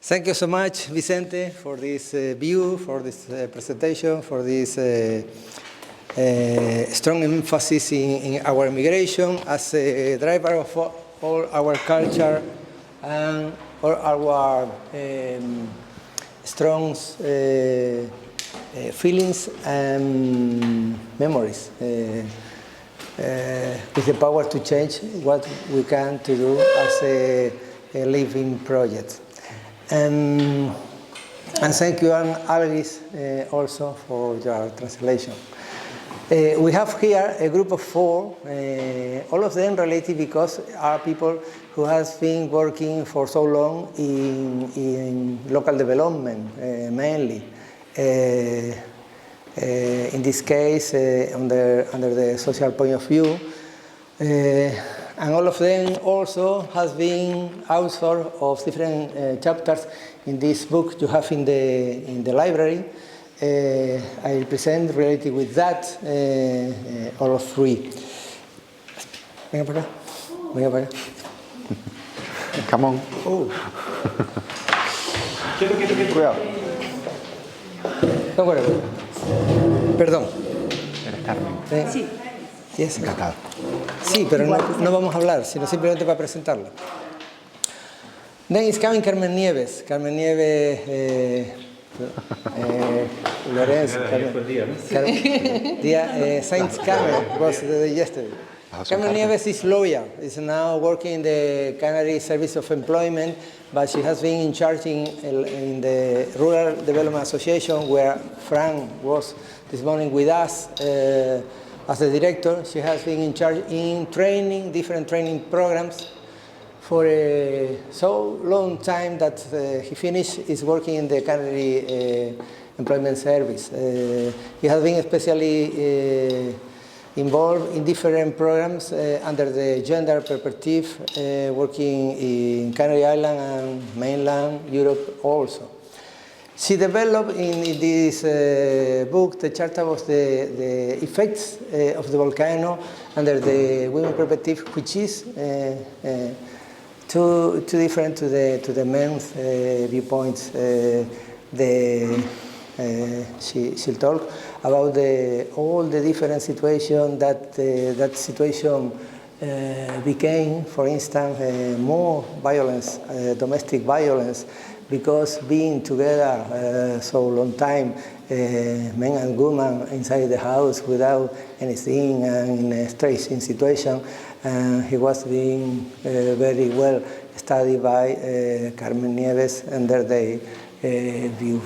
Thank you so much, Vicente, for this view, for this presentation, for this strong emphasis in our migration as a driver of all our culture and all our strong feelings and memories. With the power to change what we can to do as a living project. And thank you, Alvis, also for your translation. We have here a group of 4, all of them related because are people who has been working for so long in local development, mainly. In this case, under the social point of view. And all of them also has been author of different chapters in this book you have in the library. I present related with that all of 3. Venga para acá. Venga para acá. Come on. Oh. Cuidado. No, bueno. Perdón. Eres Carmen. Sí. Yes. Encantado. Sí, pero no vamos a hablar, sino simplemente para presentarla. Then is coming Carmen Nieves. Carmen Nieves, Lorenzo. Saint Carmen was yesterday. Carmen Nieves is lawyer. Is now working in the Canary Service of Employment, but she has been in charge in the Rural Development Association, where Frank was this morning with us. As the director, she has been in charge in training, different training programs for a so long time that he finished his working in the Canary Employment Service. He has been especially involved in different programs under the gender perspective, working in Canary Island and mainland Europe also. She developed in this book the chart of the effects of the volcano under the women perspective, which is too different to the men's viewpoints. She'll talk about all the different situations that situation became, for instance, more violence, domestic violence. Because being together so long time, men and women inside the house without anything and in a stressing situation, and he was being very well studied by Carmen Nieves under their view.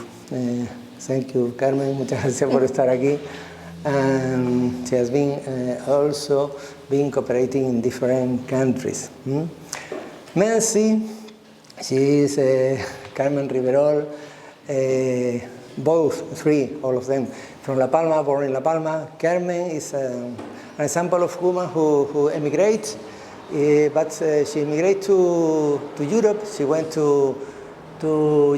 Thank you, Carmen. Muchas gracias por estar aquí. And she has been also been cooperating in different countries. Nancy, she is Carmen Riverol, all of them, from La Palma, born in La Palma. Carmen is an example of woman who emigrates, but she immigrated to Europe. She went to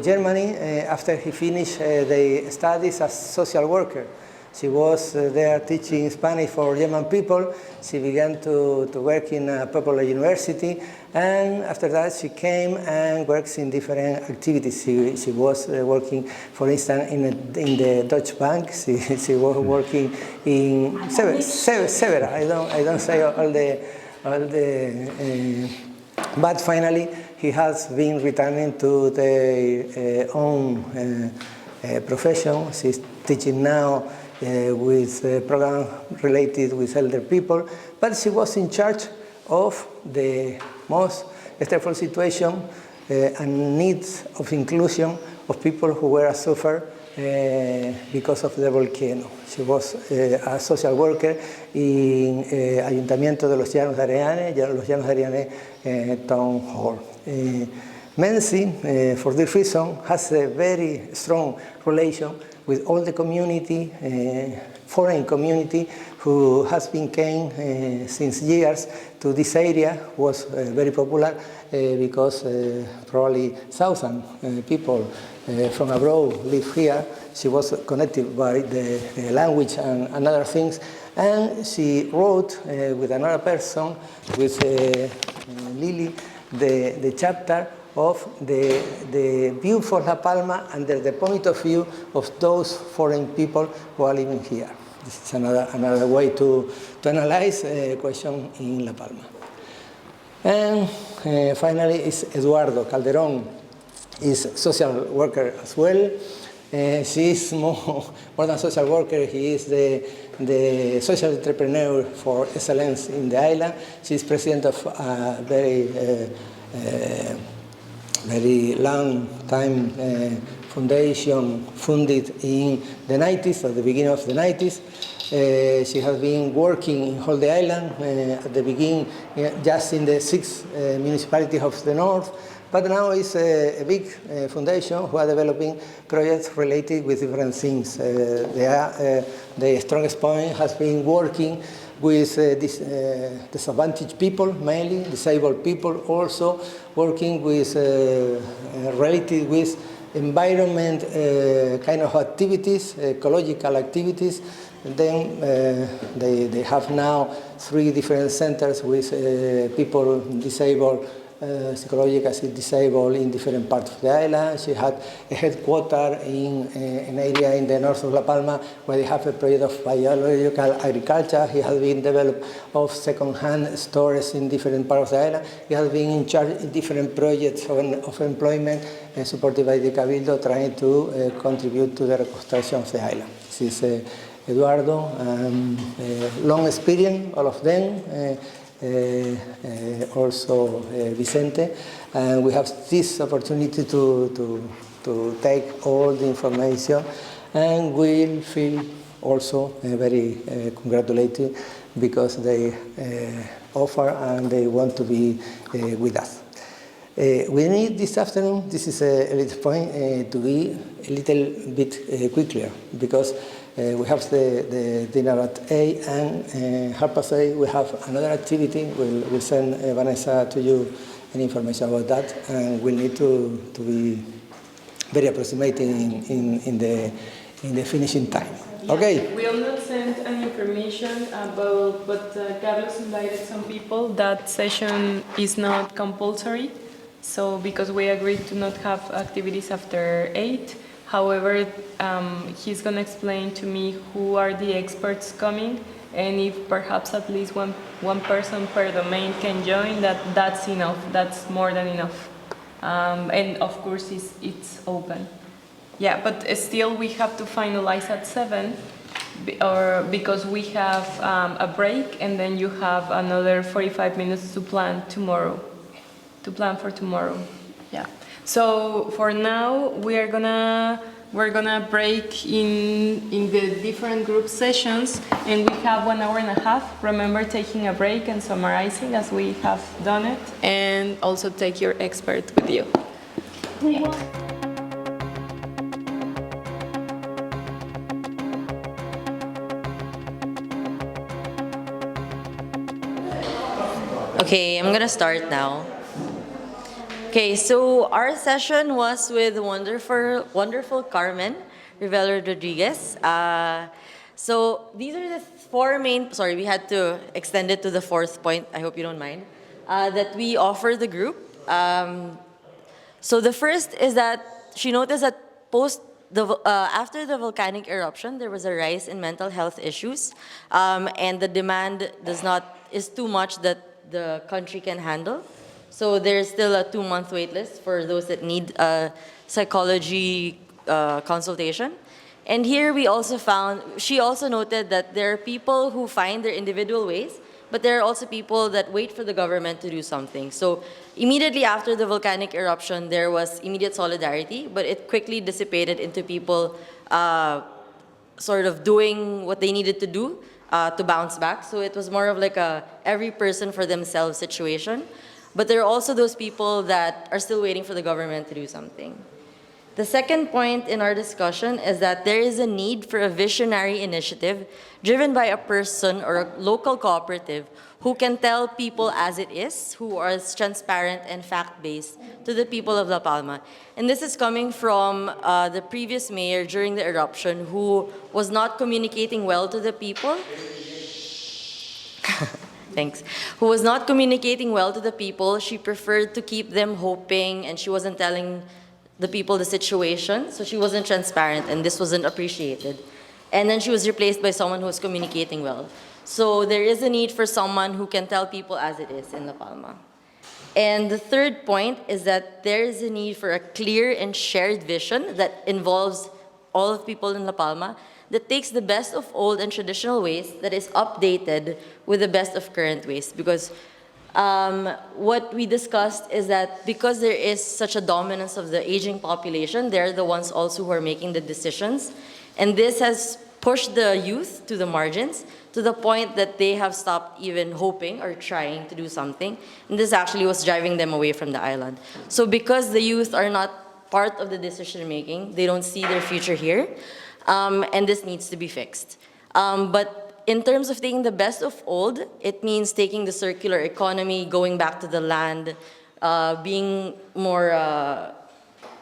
Germany after he finished the studies as social worker. She was there teaching Spanish for German people. She began to work in a popular university, and after that she came and works in different activities. She was working, for instance, in the Deutsche Bank. She was working in several. I don't say all the. But finally, he has been returning to their own profession. She's teaching now. With a program related with elder people, but she was in charge of the most stressful situation and needs of inclusion of people who were suffered because of the volcano. She was a social worker in Ayuntamiento de los Llanos de Arenas, los Llanos de Arenas Town Hall. Nancy, for this reason, has a very strong relation with all the community, foreign community, who has been came since years to this area, was very popular because probably thousand people from abroad live here. She was connected by the language and other things, and she wrote with another person, with Lily, the chapter of the view for La Palma under the point of view of those foreign people who are living here. This is another way to analyze a question in La Palma. And finally is Eduardo Calderón, is social worker as well. She is more than social worker, he is the social entrepreneur for excellence in the island. She is president of a very long time foundation funded in the 90s, at the beginning of the 90s. She has been working in all the island, at the beginning just in the 6 municipalities of the north, but now it's a big foundation who are developing projects related with different things. The strongest point has been working with disadvantaged people, mainly disabled people, also working with related with environment kind of activities, ecological activities. And then they have now 3 different centers with people disabled, psychologically disabled in different parts of the island. She had a headquarters in an area in the north of La Palma where they have a project of biological agriculture. He has been developed of second-hand stores in different parts of the island. He has been in charge in different projects of employment supported by the Cabildo, trying to contribute to the reconstruction of the island. This is Eduardo, long experience, all of them. Also Vicente, and we have this opportunity to take all the information, and we feel also very congratulated because they offer and they want to be with us. We need this afternoon, this is a little point, to be a little bit quicker, because we have the dinner at 8, and 8:30 we have another activity. We'll send Vanessa to you any information about that, and we'll need to be very approximating in the finishing time. Yeah, Okay. We'll not send any information about, but Carlos invited some people. That session is not compulsory, so because we agreed to not have activities after 8. However, he's going to explain to me who are the experts coming, and if perhaps at least one person per domain can join, that's enough. That's more than enough. And of course, it's open. Yeah, but still we have to finalize at 7, because we have a break, and then you have another 45 minutes to plan tomorrow. To plan for tomorrow. Yeah. So for now, we're gonna break in the different group sessions, and we have 1 hour and a half. Remember taking a break and summarizing as we have done it, and also take your expert with you. Yeah. Okay, I'm gonna start now. Okay, so our session was with wonderful Carmen Rivera Rodriguez. So these are the 4 main, sorry, we had to extend it to the 4th point, I hope you don't mind, that we offer the group. So the first is that she noticed that after the volcanic eruption, there was a rise in mental health issues, and the demand is too much that the country can handle. So there's still a 2-month wait list for those that need a psychology consultation. And here she also noted that there are people who find their individual ways, but there are also people that wait for the government to do something. So immediately after the volcanic eruption, there was immediate solidarity, but it quickly dissipated into people sort of doing what they needed to do to bounce back. So it was more of like a every person for themselves situation. But there are also those people that are still waiting for the government to do something. The second point in our discussion is that there is a need for a visionary initiative driven by a person or a local cooperative who can tell people as it is, who are transparent and fact-based to the people of La Palma. And this is coming from the previous mayor during the eruption, who was not communicating well to the people. thanks, who was not communicating well to the people. She preferred to keep them hoping, and she wasn't telling the people the situation, so she wasn't transparent, and this wasn't appreciated. And then she was replaced by someone who was communicating well. So there is a need for someone who can tell people as it is in La Palma. And the third point is that there is a need for a clear and shared vision that involves all of the people in La Palma, that takes the best of old and traditional ways that is updated with the best of current ways. Because what we discussed is that because there is such a dominance of the aging population, they're the ones also who are making the decisions. And this has pushed the youth to the margins to the point that they have stopped even hoping or trying to do something. And this actually was driving them away from the island. So because the youth are not part of the decision making, they don't see their future here. And this needs to be fixed. But in terms of taking the best of old, it means taking the circular economy, going back to the land, being more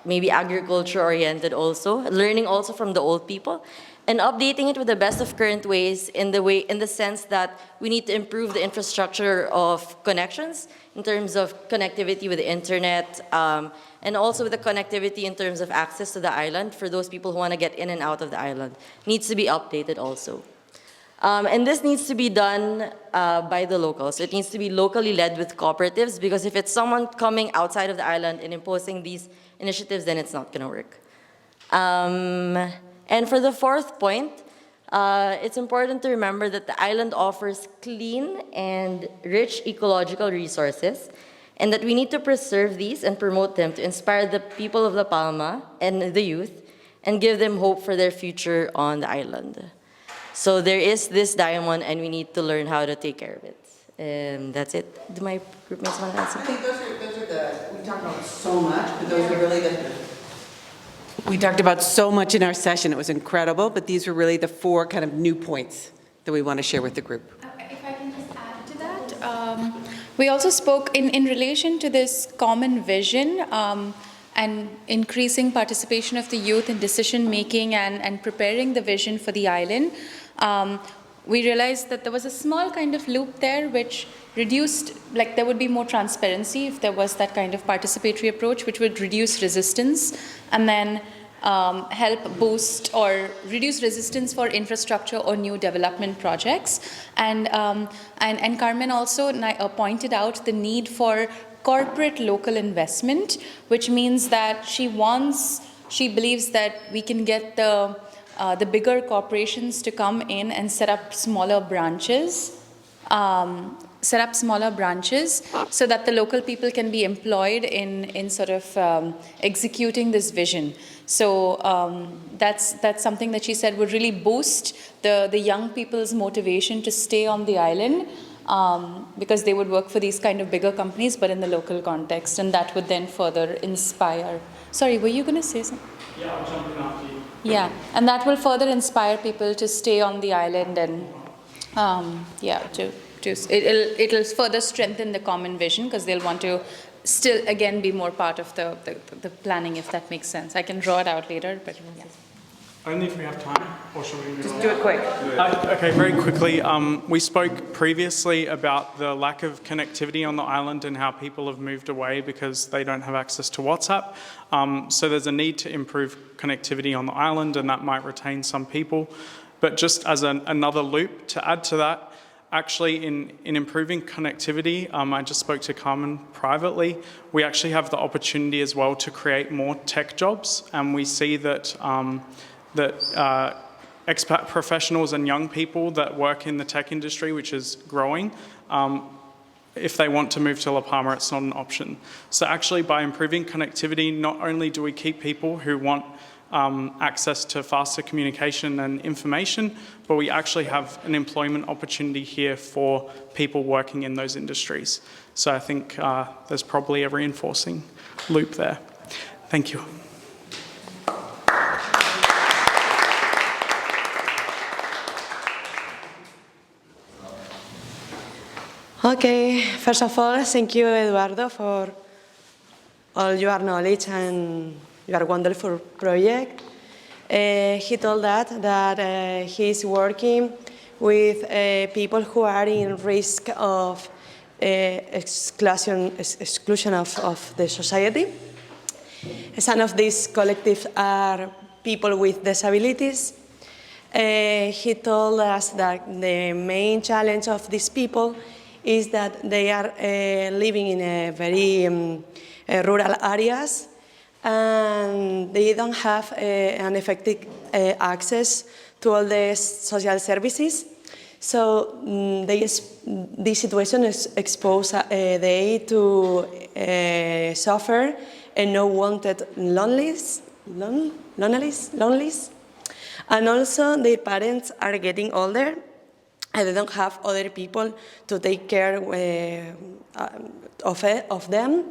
maybe agriculture-oriented also, learning also from the old people, and updating it with the best of current ways in the sense that we need to improve the infrastructure of connections in terms of connectivity with the internet, and also with the connectivity in terms of access to the island for those people who want to get in and out of the island. Needs to be updated also. And this needs to be done by the locals. It needs to be locally led with cooperatives, because if it's someone coming outside of the island and imposing these initiatives, then it's not going to work. And for the fourth point, it's important to remember that the island offers clean and rich ecological resources, and that we need to preserve these and promote them to inspire the people of La Palma and the youth and give them hope for their future on the island. So there is this diamond, and we need to learn how to take care of it. That's it. Do my group mates want to add something? I think those are the, we talked about so much, but those are really we talked about so much in our session. It was incredible, but these were really the 4 kind of new points that we want to share with the group. If I can just add to that, we also spoke in relation to this common vision and increasing participation of the youth in decision-making and preparing the vision for the island. We realized that there was a small kind of loop there which reduced, like there would be more transparency if there was that kind of participatory approach, which would reduce resistance and then help boost or reduce resistance for infrastructure or new development projects. And Carmen also pointed out the need for corporate local investment, which means that she believes that we can get the bigger corporations to come in and set up smaller branches so that the local people can be employed in sort of executing this vision. So that's something that she said would really boost the young people's motivation to stay on the island, because they would work for these kind of bigger companies, but in the local context, and that would then further inspire. Sorry, were you going to say something? Yeah, I'll jump in after you. Yeah, and that will further inspire people to stay on the island, and it'll further strengthen the common vision, because they'll want to still again be more part of the planning, if that makes sense. I can draw it out later, but yeah. Only if we have time, or shall we move Just on? do it quick. Okay, very quickly. We spoke previously about the lack of connectivity on the island and how people have moved away because they don't have access to WhatsApp. So there's a need to improve connectivity on the island, and that might retain some people. But just as another loop to add to that, actually in improving connectivity, I just spoke to Carmen privately, we actually have the opportunity as well to create more tech jobs, and we see that expat professionals and young people that work in the tech industry, which is growing, if they want to move to La Palma, it's not an option. So actually by improving connectivity, not only do we keep people who want access to faster communication and information, but we actually have an employment opportunity here for people working in those industries. So I think there's probably a reinforcing loop there. Thank you. Okay, first of all, thank you, Eduardo, for all your knowledge and your wonderful project. He told us that he is working with people who are in risk of exclusion of the society. Some of these collectives are people with disabilities. He told us that the main challenge of these people is that they are living in a very rural areas, and they don't have an effective access to all the social services. So this situation exposes they to suffer and unwanted loneliness. And also their parents are getting older and they don't have other people to take care of them.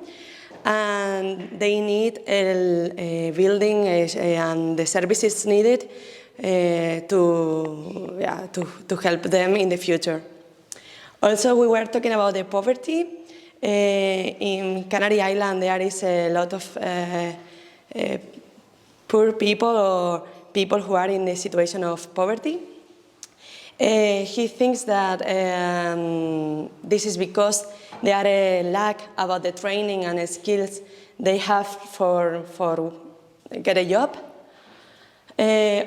And they need a building and the services needed to help them in the future. Also, we were talking about the poverty. In Canary Island, there is a lot of poor people or people who are in a situation of poverty. He thinks that this is because there are a lack about the training and skills they have for get a job.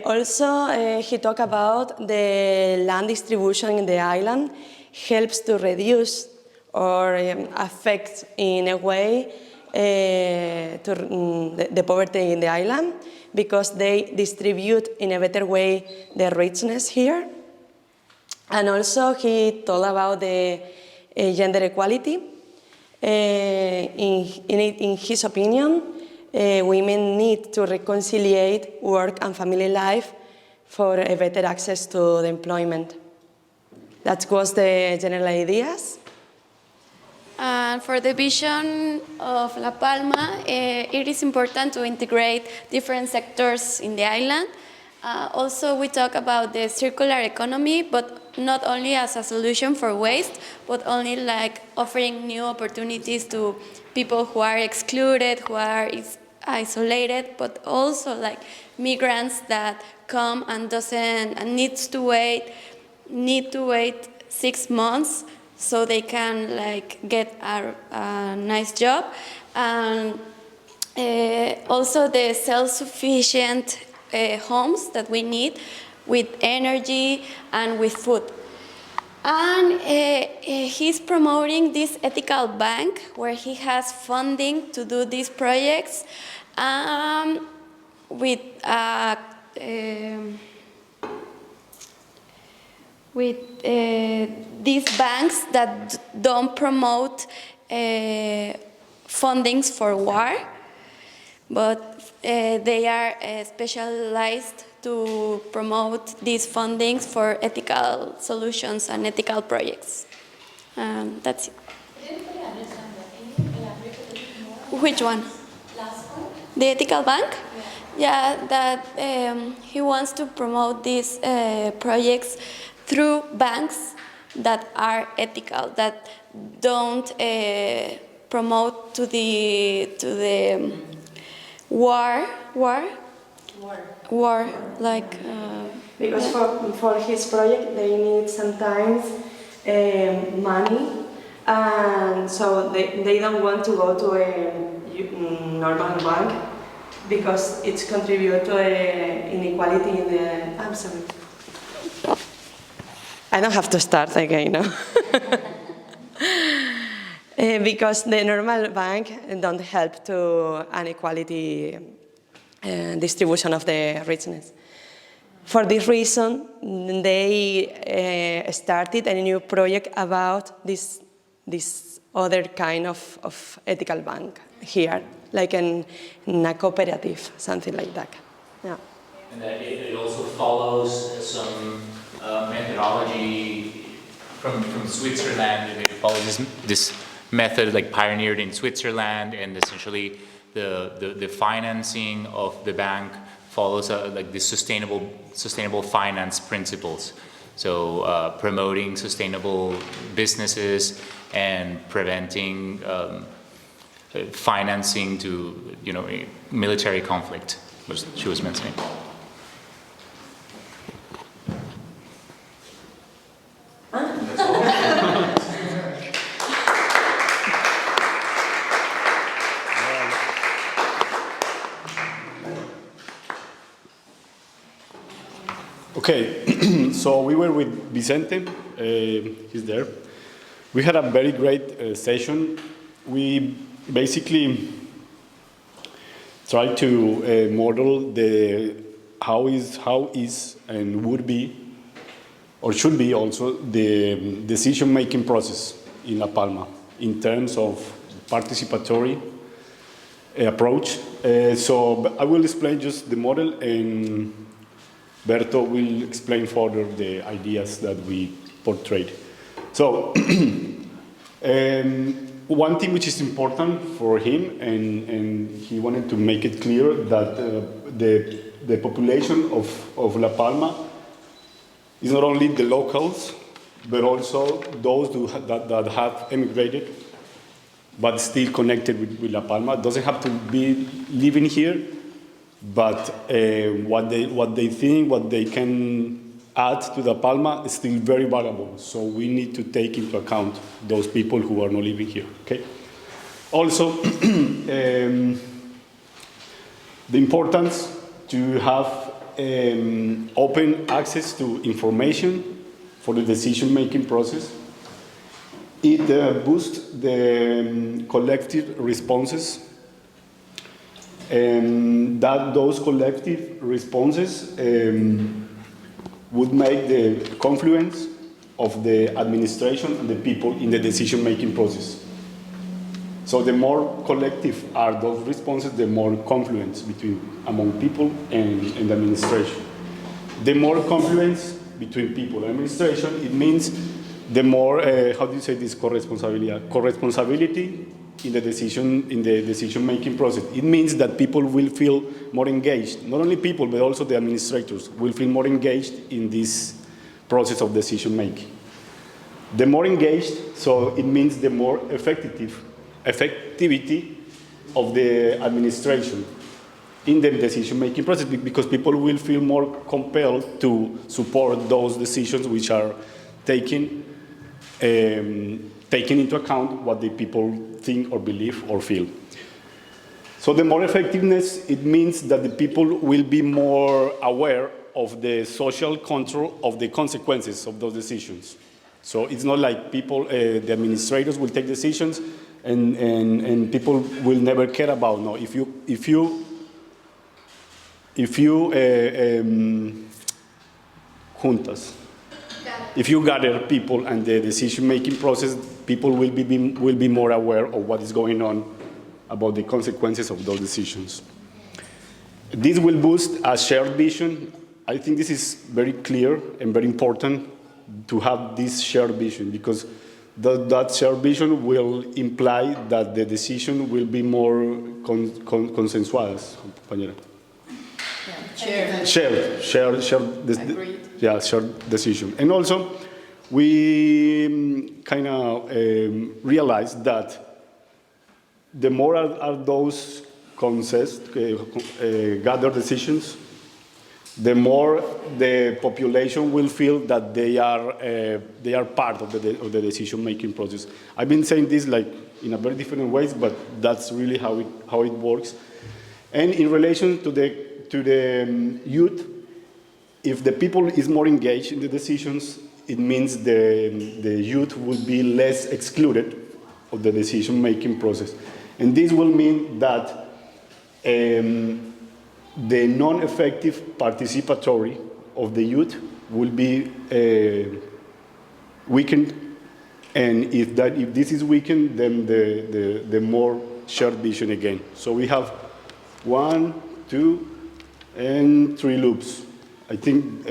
Also, he talked about the land distribution in the island helps to reduce or affect in a way the poverty in the island because they distribute in a better way the richness here. And also he told about the gender equality. In his opinion, women need to reconcile work and family life for a better access to the employment. That was the general ideas. And for the vision of La Palma, it is important to integrate different sectors in the island. Also, we talk about the circular economy, but not only as a solution for waste, but only like offering new opportunities to people who are excluded, who are isolated, but also like migrants that come and need to wait 6 months so they can like get a nice job, and also the self-sufficient homes that we need with energy and with food. And he's promoting this ethical bank where he has funding to do these projects with these banks that don't promote fundings for war, but they are specialized to promote these fundings for ethical solutions and ethical projects. That's it. Which one? Last one? The ethical bank? Yeah, that he wants to promote these projects through banks that are ethical, that don't promote to the war, like because for his project they need sometimes money, and so they don't want to go to a normal bank because it's contribute to inequality in the. I'm sorry. I don't have to start again, no? Because the normal bank don't help to inequality distribution of the richness. For this reason, they started a new project about this other kind of ethical bank here, like in a cooperative, something like that. Yeah. And that it also follows some methodology from Switzerland. It follows this method like pioneered in Switzerland, and essentially the financing of the bank follows like the sustainable finance principles. So promoting sustainable businesses and preventing financing to military conflict, which she was mentioning. Okay, so we were with Vicente, he's there. We had a very great session. We basically tried to model how is and would be, or should be also, the decision-making process in La Palma in terms of participatory approach. So I will explain just the model, and Berto will explain further the ideas that we portrayed. So one thing which is important for him, and he wanted to make it clear that the population of La Palma is not only the locals, but also those that have emigrated but still connected with La Palma. It doesn't have to be living here, but what they think, what they can add to La Palma is still very valuable. So we need to take into account those people who are not living here, okay? Also, the importance to have open access to information for the decision-making process. It boosts the collective responses, and that those collective responses would make the confluence of the administration and the people in the decision-making process. So the more collective are those responses, the more confluence among people and the administration. The more confluence between people and administration, it means the more, how do you say this, corresponsability in the decision-making process. It means that people will feel more engaged. Not only people, but also the administrators will feel more engaged in this process of decision-making. The more engaged, so it means the more effectivity of the administration in the decision-making process, because people will feel more compelled to support those decisions which are taking into account what the people think or believe or feel. So the more effectiveness, it means that the people will be more aware of the social control of the consequences of those decisions. So it's not like people, the administrators will take decisions and people will never care about. No, if you gather people and the decision-making process, people will be more aware of what is going on about the consequences of those decisions. This will boost a shared vision. I think this is very clear and very important to have this shared vision, because that shared vision will imply that the decision will be more consensual. Shared decision. And also, we kind of realized that the more are those gathered decisions, the more the population will feel that they are part of the decision-making process. I've been saying this like in a very different ways, but that's really how it works. And in relation to the youth, if the people is more engaged in the decisions, it means the youth will be less excluded of the decision-making process. And this will mean that the non-effective participatory of the youth will be weakened, and if this is weakened, then the more shared vision again. So we have 1, 2, and 3 loops. I think,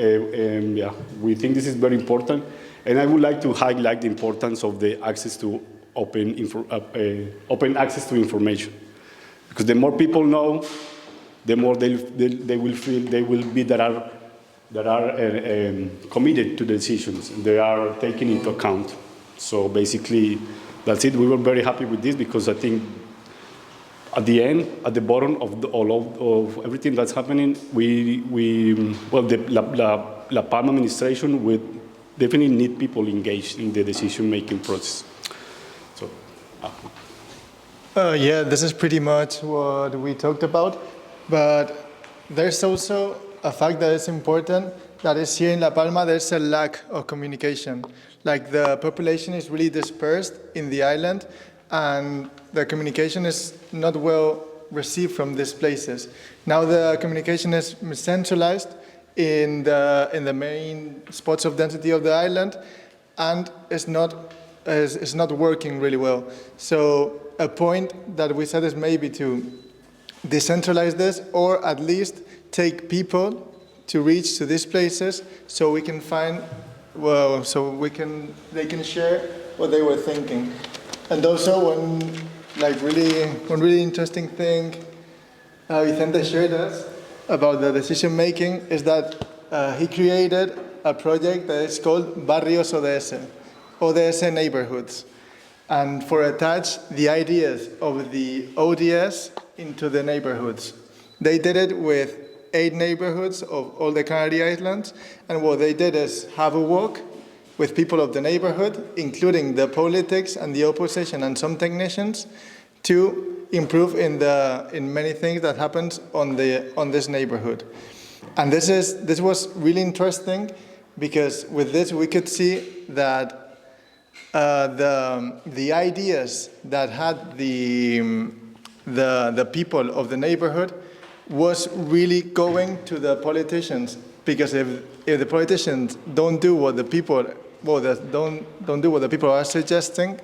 we think this is very important, and I would like to highlight the importance of the access to open access to information, because the more people know, the more they will feel that are committed to the decisions, and they are taken into account. So basically, that's it. We were very happy with this, because I think at the end, at the bottom of everything that's happening, the La Palma administration would definitely need people engaged in the decision-making process. So, yeah, this is pretty much what we talked about, but there's also a fact that is important, that is here in La Palma, there's a lack of communication. Like the population is really dispersed in the island, and the communication is not well received from these places. Now the communication is centralized in the main spots of density of the island, and it's not working really well. So a point that we said is maybe to decentralize this, or at least take people to reach to these places, so we can find, well, they can share what they were thinking. And also one really interesting thing Vicente shared us about the decision making is that he created a project that is called Barrios ODS neighborhoods, and for attach the ideas of the ODS into the neighborhoods. They did it with 8 neighborhoods of all the Canary Islands, and what they did is have a walk with people of the neighborhood, including the politics and the opposition and some technicians, to improve in many things that happens on this neighborhood. And this was really interesting, because with this we could see that the ideas that had the people of the neighborhood was really going to the politicians, because if the politicians don't do what the people don't do what the people are suggesting,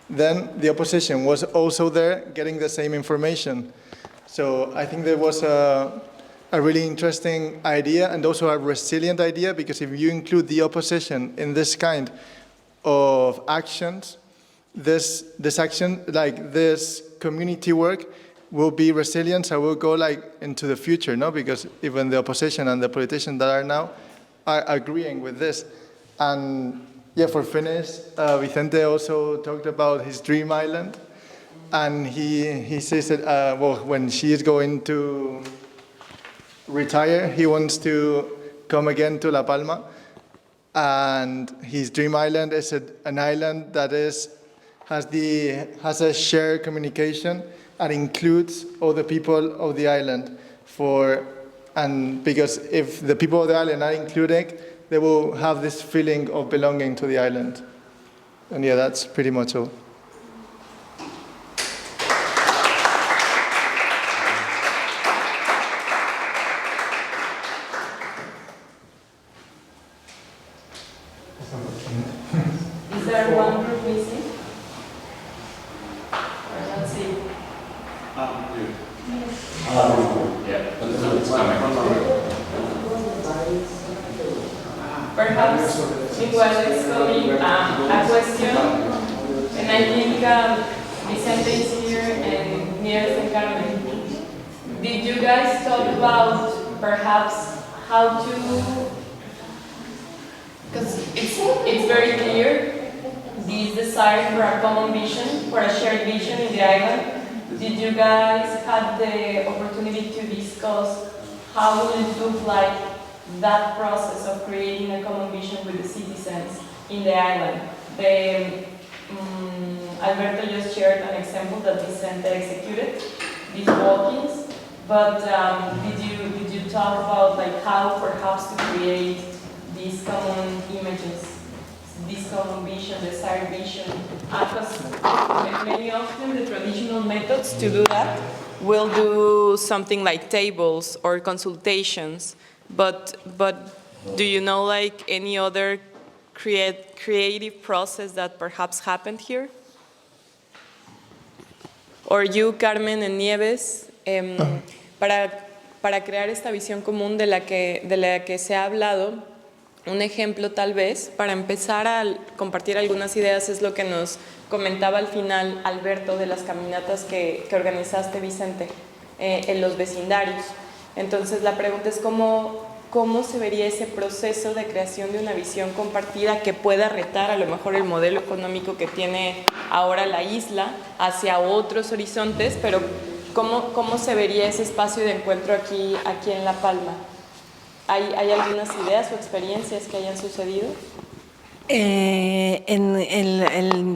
then the opposition was also there getting the same information. So I think there was a really interesting idea, and also a resilient idea, because if you include the opposition in this kind of actions, this action, like this community work, will be resilient and will go into the future, no? Because even the opposition and the politicians that are now are agreeing with this. And yeah, for finish, Vicente also talked about his dream island, and he says that when she is going to retire, he wants to come again to La Palma, and his dream island is an island that has a shared communication and includes all the people of the island. Because if the people of the island are included, they will have this feeling of belonging to the island. And yeah, that's pretty much all. Is there one group missing? Or that's it? Perhaps while it's coming, a question, and I think Vicente is here and Nieves and Carmen. Did you guys talk about perhaps how to, because it's very clear, this desire for a common vision, for a shared vision in the island. Did you guys have the opportunity to discuss how will it look like that process of creating a common vision with the citizens in the island? Alberto just shared an example that Vicente executed, these walk-ins, but did you talk about how perhaps to create these common images, this common vision, desired vision? Because many often the traditional methods to do that will do something like tables or consultations. But do you know any other creative process that perhaps happened here? Or you, Carmen and Nieves, para crear esta visión común de la que se ha hablado, un ejemplo tal vez, para empezar a compartir algunas ideas, es lo que nos comentaba al final Alberto de las caminatas que organizaste, Vicente, en los vecindarios. Entonces la pregunta es cómo se vería ese proceso de creación de una visión compartida que pueda retar a lo mejor el modelo económico que tiene ahora la isla hacia otros horizontes, pero cómo se vería ese espacio de encuentro aquí en La Palma. ¿Hay algunas ideas o experiencias que hayan sucedido? En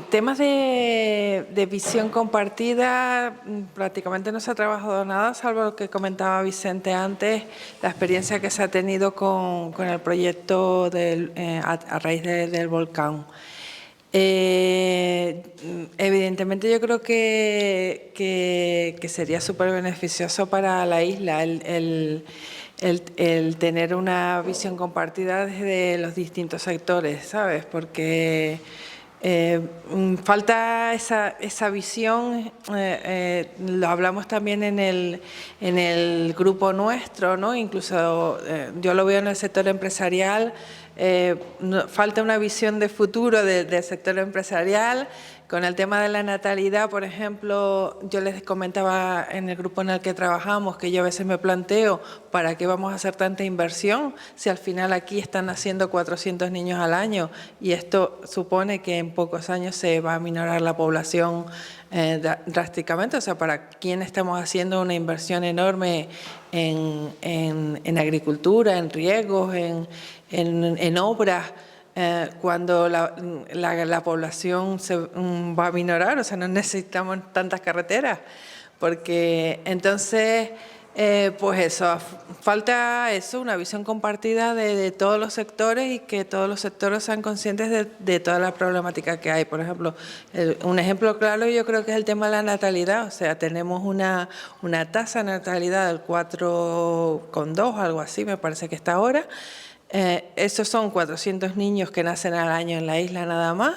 temas de visión compartida, prácticamente no se ha trabajado nada, salvo lo que comentaba Vicente antes, la experiencia que se ha tenido con el proyecto a raíz del volcán. Evidentemente yo creo que sería súper beneficioso para la isla el tener una visión compartida desde los distintos sectores, ¿sabes? Porque falta esa visión, lo hablamos también en el grupo nuestro, ¿no? Incluso yo lo veo en el sector empresarial, falta una visión de futuro del sector empresarial. Con el tema de la natalidad, por ejemplo, yo les comentaba en el grupo en el que trabajamos que yo a veces me planteo ¿para qué vamos a hacer tanta inversión si al final aquí están naciendo 400 niños al año? Y esto supone que en pocos años se va a minorar la población drásticamente. O sea, ¿para quién estamos haciendo una inversión enorme en agricultura, en riegos, en obras? Cuando la población se va a minorar, o sea, no necesitamos tantas carreteras, porque entonces, pues eso, falta eso, una visión compartida de todos los sectores y que todos los sectores sean conscientes de toda la problemática que hay. Por ejemplo, un ejemplo claro yo creo que es el tema de la natalidad, o sea, tenemos una tasa de natalidad del 4,2, algo así, me parece que está ahora. Esos son 400 niños que nacen al año en la isla nada más,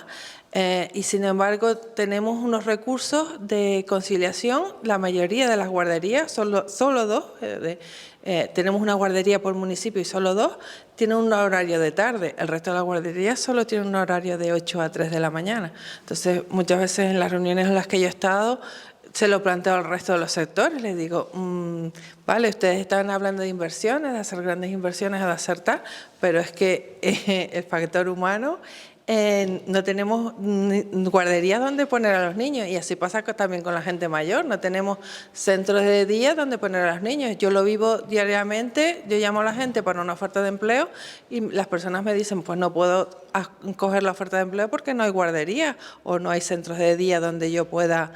y sin embargo tenemos unos recursos de conciliación, la mayoría de las guarderías, solo dos, tenemos una guardería por municipio y solo dos, tienen un horario de tarde, el resto de las guarderías solo tienen un horario de 8 a 3 de la mañana. Entonces muchas veces en las reuniones en las que yo he estado, se lo planteo al resto de los sectores, les digo, vale, ustedes están hablando de inversiones, de hacer grandes inversiones, de hacer tal, pero es que el factor humano, no tenemos guarderías donde poner a los niños, y así pasa también con la gente mayor, no tenemos centros de día donde poner a los niños. Yo lo vivo diariamente, yo llamo a la gente para una oferta de empleo y las personas me dicen, pues no puedo coger la oferta de empleo porque no hay guardería o no hay centros de día donde yo pueda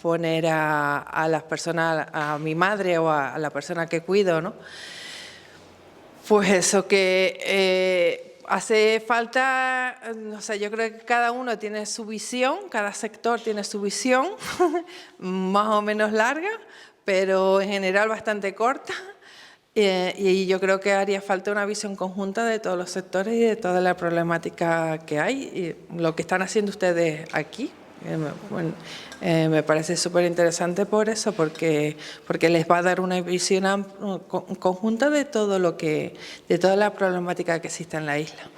poner a las personas, a mi madre o a la persona que cuido, ¿no? Pues eso, que hace falta, o sea, yo creo que cada uno tiene su visión, cada sector tiene su visión, más o menos larga, pero en general bastante corta, y yo creo que haría falta una visión conjunta de todos los sectores y de toda la problemática que hay, y lo que están haciendo ustedes aquí. Me parece súper interesante por eso, porque les va a dar una visión conjunta de toda la problemática que existe en la isla.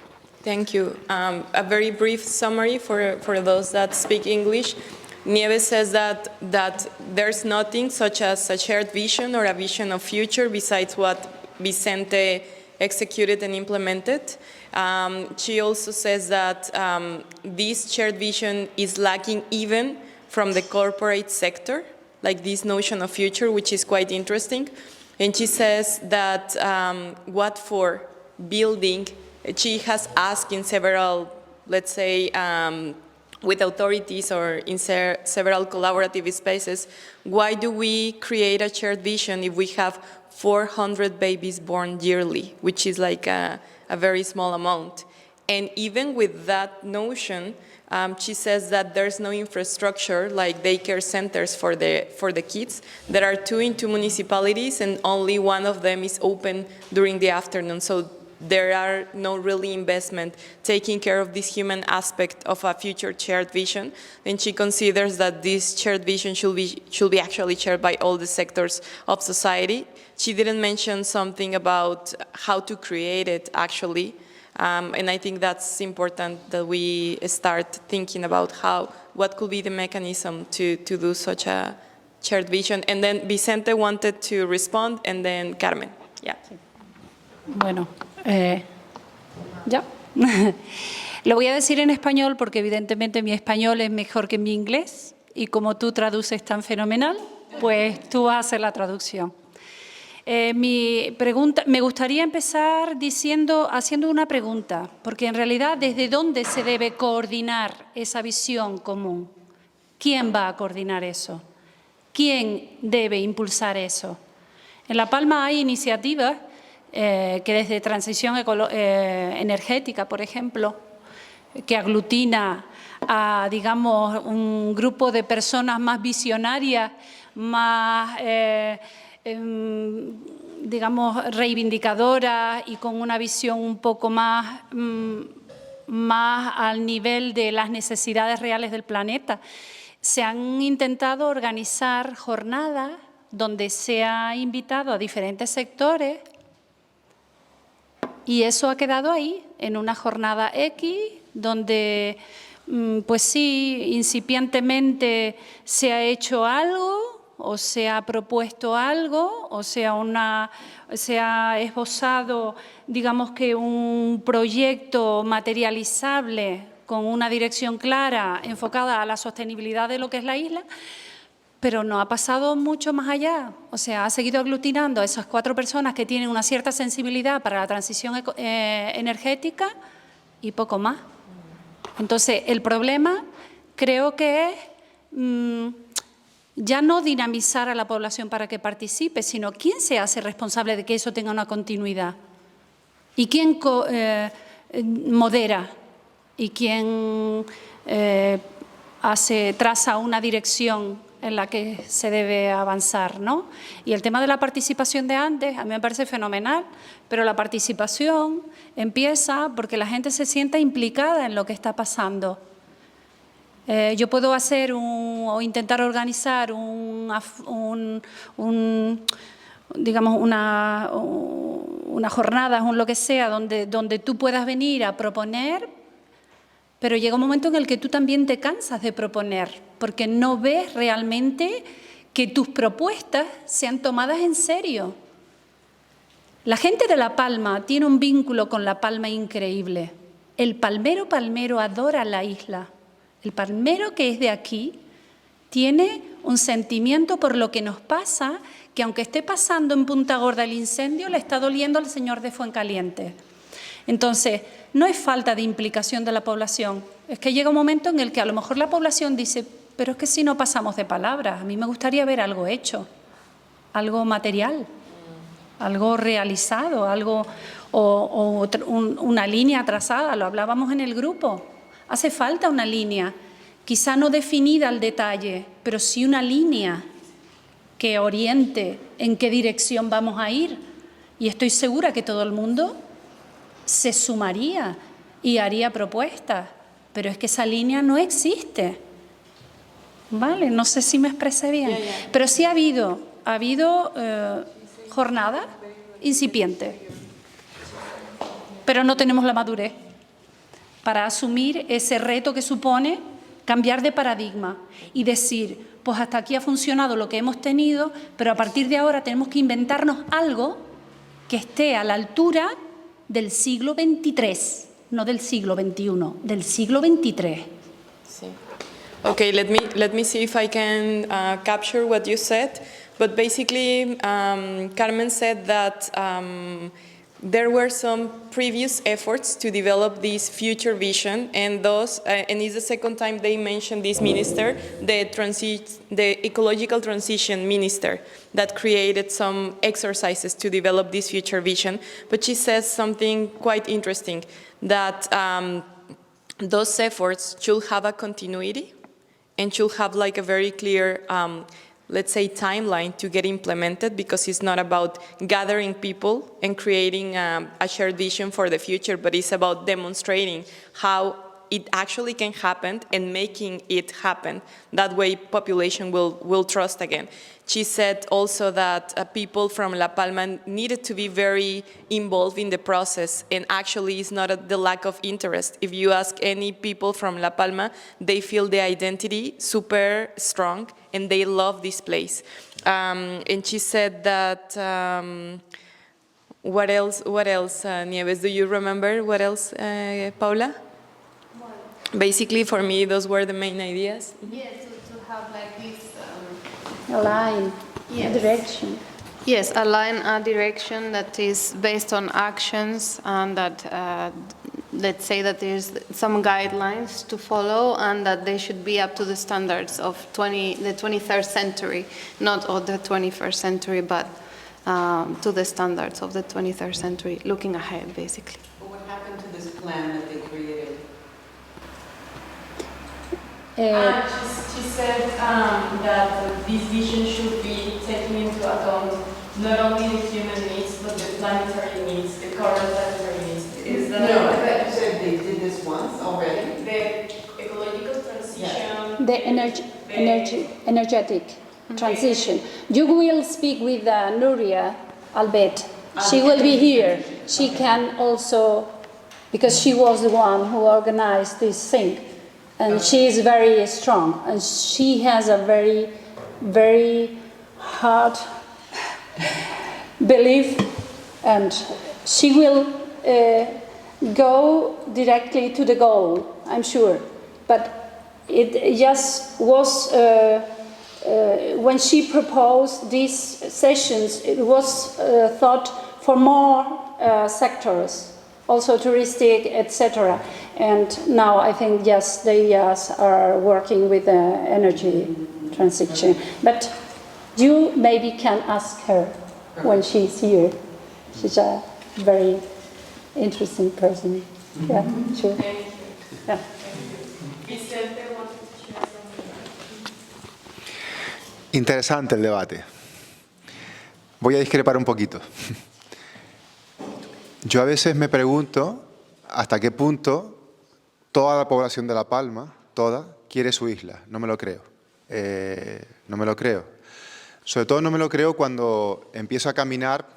Thank you. A very brief summary for those that speak English. Nieves says that there's nothing such as a shared vision or a vision of future besides what Vicente executed and implemented. She also says that this shared vision is lacking even from the corporate sector, like this notion of future, which is quite interesting. And she says that what for building, she has asked in several, let's say, with authorities or in several collaborative spaces, why do we create a shared vision if we have 400 babies born yearly, which is like a very small amount? And even with that notion, she says that there's no infrastructure like daycare centers for the kids. There are 2 in 2 municipalities and only one of them is open during the afternoon. So there are no really investment taking care of this human aspect of a future shared vision. And she considers that this shared vision should be actually shared by all the sectors of society. She didn't mention something about how to create it actually. And I think that's important that we start thinking about what could be the mechanism to do such a shared vision. And then Vicente wanted to respond, and then Carmen. Yeah. Bueno, ya. Lo voy a decir en español porque evidentemente mi español es mejor que mi inglés y como tú traduces tan fenomenal, pues tú vas a hacer la traducción. Me gustaría empezar haciendo una pregunta, porque en realidad, ¿desde dónde se debe coordinar esa visión común? ¿Quién va a coordinar eso? ¿Quién debe impulsar eso? En La Palma hay iniciativas que desde transición energética, por ejemplo, que aglutina a, digamos, un grupo de personas más visionarias, más, digamos, reivindicadoras y con una visión un poco más al nivel de las necesidades reales del planeta. Se han intentado organizar jornadas donde se ha invitado a diferentes sectores y eso ha quedado ahí, en una jornada X, donde, pues sí, incipientemente se ha hecho algo o se ha propuesto algo o se ha esbozado, digamos que un proyecto materializable con una dirección clara, enfocada a la sostenibilidad de lo que es la isla, pero no ha pasado mucho más allá. O sea, ha seguido aglutinando a esas 4 personas que tienen una cierta sensibilidad para la transición energética y poco más. Entonces, el problema creo que es ya no dinamizar a la población para que participe, sino quién se hace responsable de que eso tenga una continuidad y quién modera y quién traza una dirección en la que se debe avanzar, ¿no? Y el tema de la participación de antes, a mí me parece fenomenal, pero la participación empieza porque la gente se sienta implicada en lo que está pasando. Yo puedo hacer o intentar organizar digamos, una jornada, lo que sea, donde tú puedas venir a proponer, pero llega un momento en el que tú también te cansas de proponer, porque no ves realmente que tus propuestas sean tomadas en serio. La gente de La Palma tiene un vínculo con La Palma increíble. El palmero adora la isla. El palmero que es de aquí tiene un sentimiento por lo que nos pasa, que aunque esté pasando en Punta Gorda el incendio, le está doliendo al señor de Fuencaliente. Entonces, no es falta de implicación de la población, es que llega un momento en el que a lo mejor la población dice, pero es que si no pasamos de palabras, a mí me gustaría ver algo hecho, algo material, algo realizado, una línea trazada, lo hablábamos en el grupo. Hace falta una línea, quizá no definida al detalle, pero sí una línea que oriente en qué dirección vamos a ir. Y estoy segura que todo el mundo se sumaría y haría propuestas, pero es que esa línea no existe. ¿Vale? No sé si me expresé bien, pero sí ha habido jornadas incipientes, pero no tenemos la madurez para asumir ese reto que supone cambiar de paradigma y decir, pues hasta aquí ha funcionado lo que hemos tenido, pero a partir de ahora tenemos que inventarnos algo que esté a la altura del siglo XXIII, no del siglo XXI, del siglo XXIII. Sí. Okay, let me see if I can capture what you said. But basically, Carmen said that there were some previous efforts to develop this future vision, and it's the second time they mentioned this minister, the ecological transition minister, that created some exercises to develop this future vision. But she says something quite interesting, that those efforts should have a continuity and should have like a very clear let's say, timeline to get implemented, because it's not about gathering people and creating a shared vision for the future, but it's about demonstrating how it actually can happen and making it happen. That way, population will trust again. She said also that people from La Palma needed to be very involved in the process, and actually it's not the lack of interest. If you ask any people from La Palma, they feel the identity super strong and they love this place. And she said that, what else, Nieves, do you remember? What else, Paula? Basically, for me, those were the main ideas. Yeah, to have like this line, direction. Yes, align a direction that is based on actions and that, let's say that there's some guidelines to follow and that they should be up to the standards of the 23rd century, not of the 21st century, but to the standards of the 23rd century, looking ahead, basically. What happened to this plan that they created? She said that this vision should be taking into account not only the human needs, but the planetary needs, the current planetary needs. Is that No, I thought you said they did this once already. the ecological transition? The energetic transition. You will speak with Nuria Albet. She will be here. She can also, because she was the one who organized this thing, and she is very strong, and she has a very, very hard belief, and she will go directly to the goal, I'm sure. But it just was, when she proposed these sessions, it was thought for more sectors, also touristic, etc. And now I think, yes, they are working with the energy transition. But you maybe can ask her when she's here. She's a very interesting person. Yeah, sure. Thank you. Yeah. Vicente wanted to share something. Interesante el debate. Voy a discrepar un poquito. Yo a veces me pregunto hasta qué punto toda la población de La Palma, toda, quiere su isla. No me lo creo. No me lo creo. Sobre todo no me lo creo cuando empiezo a caminar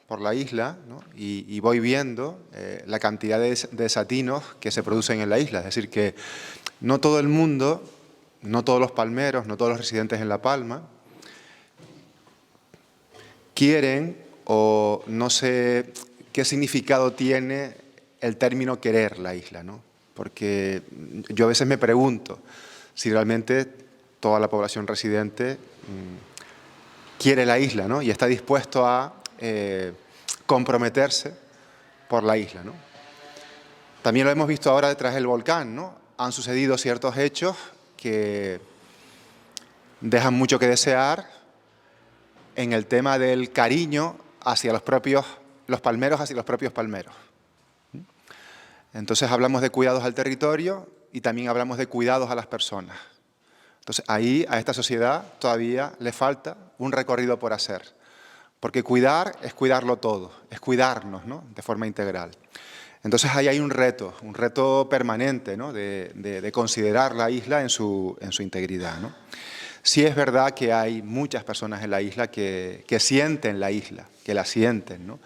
por la isla, ¿no? y voy viendo la cantidad de desatinos que se producen en la isla. Es decir, que no todo el mundo, no todos los palmeros, no todos los residentes en La Palma quieren, o no sé qué significado tiene el término querer la isla, ¿no? Porque yo a veces me pregunto si realmente toda la población residente quiere la isla, ¿no? Y está dispuesto a comprometerse por la isla, ¿no? También lo hemos visto ahora detrás del volcán, ¿no? Han sucedido ciertos hechos que dejan mucho que desear en el tema del cariño hacia los palmeros hacia los propios palmeros. Entonces hablamos de cuidados al territorio y también hablamos de cuidados a las personas. Entonces ahí a esta sociedad todavía le falta un recorrido por hacer. Porque cuidar es cuidarlo todo, es cuidarnos, ¿no? De forma integral. Entonces ahí hay un reto permanente, ¿no? de considerar la isla en su integridad, ¿no? Sí es verdad que hay muchas personas en la isla que sienten la isla, que la sienten, ¿no?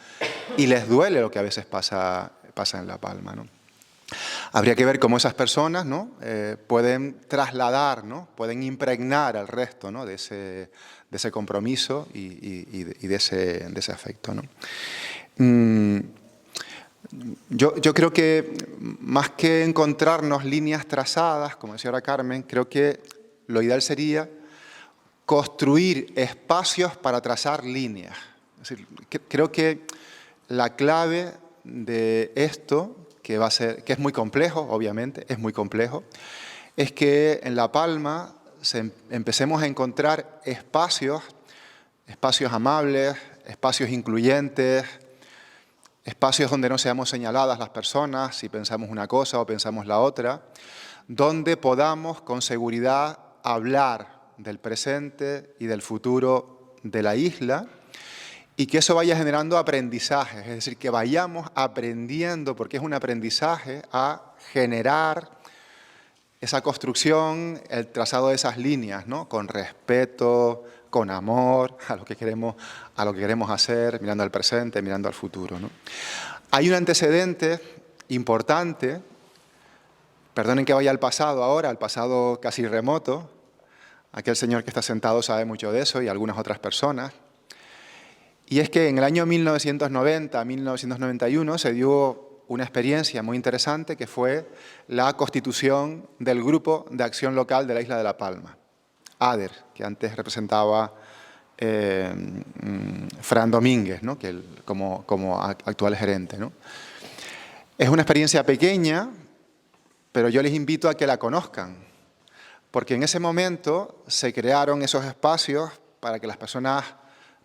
Y les duele lo que a veces pasa en La Palma, ¿no? Habría que ver cómo esas personas, ¿no? Pueden trasladar, ¿no? Pueden impregnar al resto, ¿no? de ese compromiso y de ese afecto, ¿no? Yo creo que más que encontrarnos líneas trazadas, como decía ahora Carmen, creo que lo ideal sería construir espacios para trazar líneas. Es decir, creo que la clave de esto, que es muy complejo, obviamente, es muy complejo, es que en La Palma empecemos a encontrar espacios amables, espacios incluyentes, espacios donde no seamos señaladas las personas si pensamos una cosa o pensamos la otra, donde podamos con seguridad hablar del presente y del futuro de la isla y que eso vaya generando aprendizajes, es decir, que vayamos aprendiendo, porque es un aprendizaje, a generar esa construcción, el trazado de esas líneas, ¿no? Con respeto, con amor a lo que queremos hacer, mirando al presente, mirando al futuro, ¿no? Hay un antecedente importante, perdonen que vaya al pasado ahora, al pasado casi remoto. Aquel señor que está sentado sabe mucho de eso y algunas otras personas. Y es que en el año 1990-1991 se dio una experiencia muy interesante que fue la constitución del Grupo de Acción Local de la Isla de La Palma, ADER, que antes representaba Fran Domínguez, ¿no? como actual gerente, ¿no? Es una experiencia pequeña, pero yo les invito a que la conozcan, porque en ese momento se crearon esos espacios para que las personas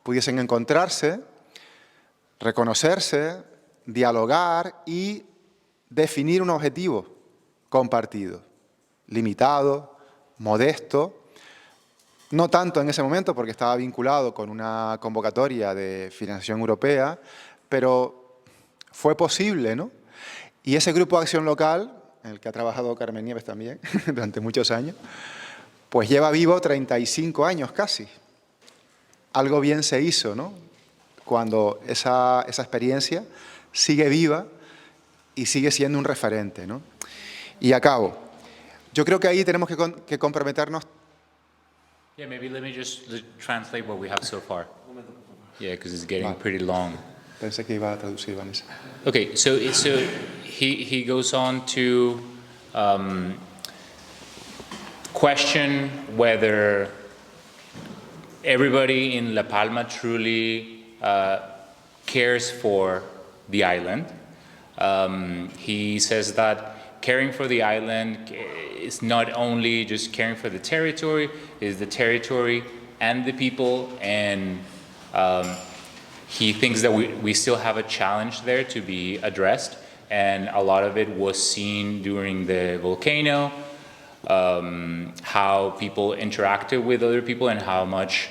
pudiesen encontrarse, reconocerse, dialogar y definir un objetivo compartido, limitado, modesto, no tanto en ese momento porque estaba vinculado con una convocatoria de financiación europea, pero fue posible, ¿no? Y ese grupo de acción local, en el que ha trabajado Carmen Nieves también durante muchos años, pues lleva vivo 35 años casi. Algo bien se hizo, ¿no? Cuando esa experiencia sigue viva y sigue siendo un referente, ¿no? Y acabo. Yo creo que ahí tenemos que comprometernos. Yeah, maybe let me just translate what we have so far. Yeah, because it's getting pretty long. Pensé que iba a traducir, Vanessa. Okay, so he goes on to question whether everybody in La Palma truly cares for the island. He says that caring for the island is not only just caring for the territory, it's the territory and the people, and he thinks that we still have a challenge there to be addressed, and a lot of it was seen during the volcano, how people interacted with other people and how much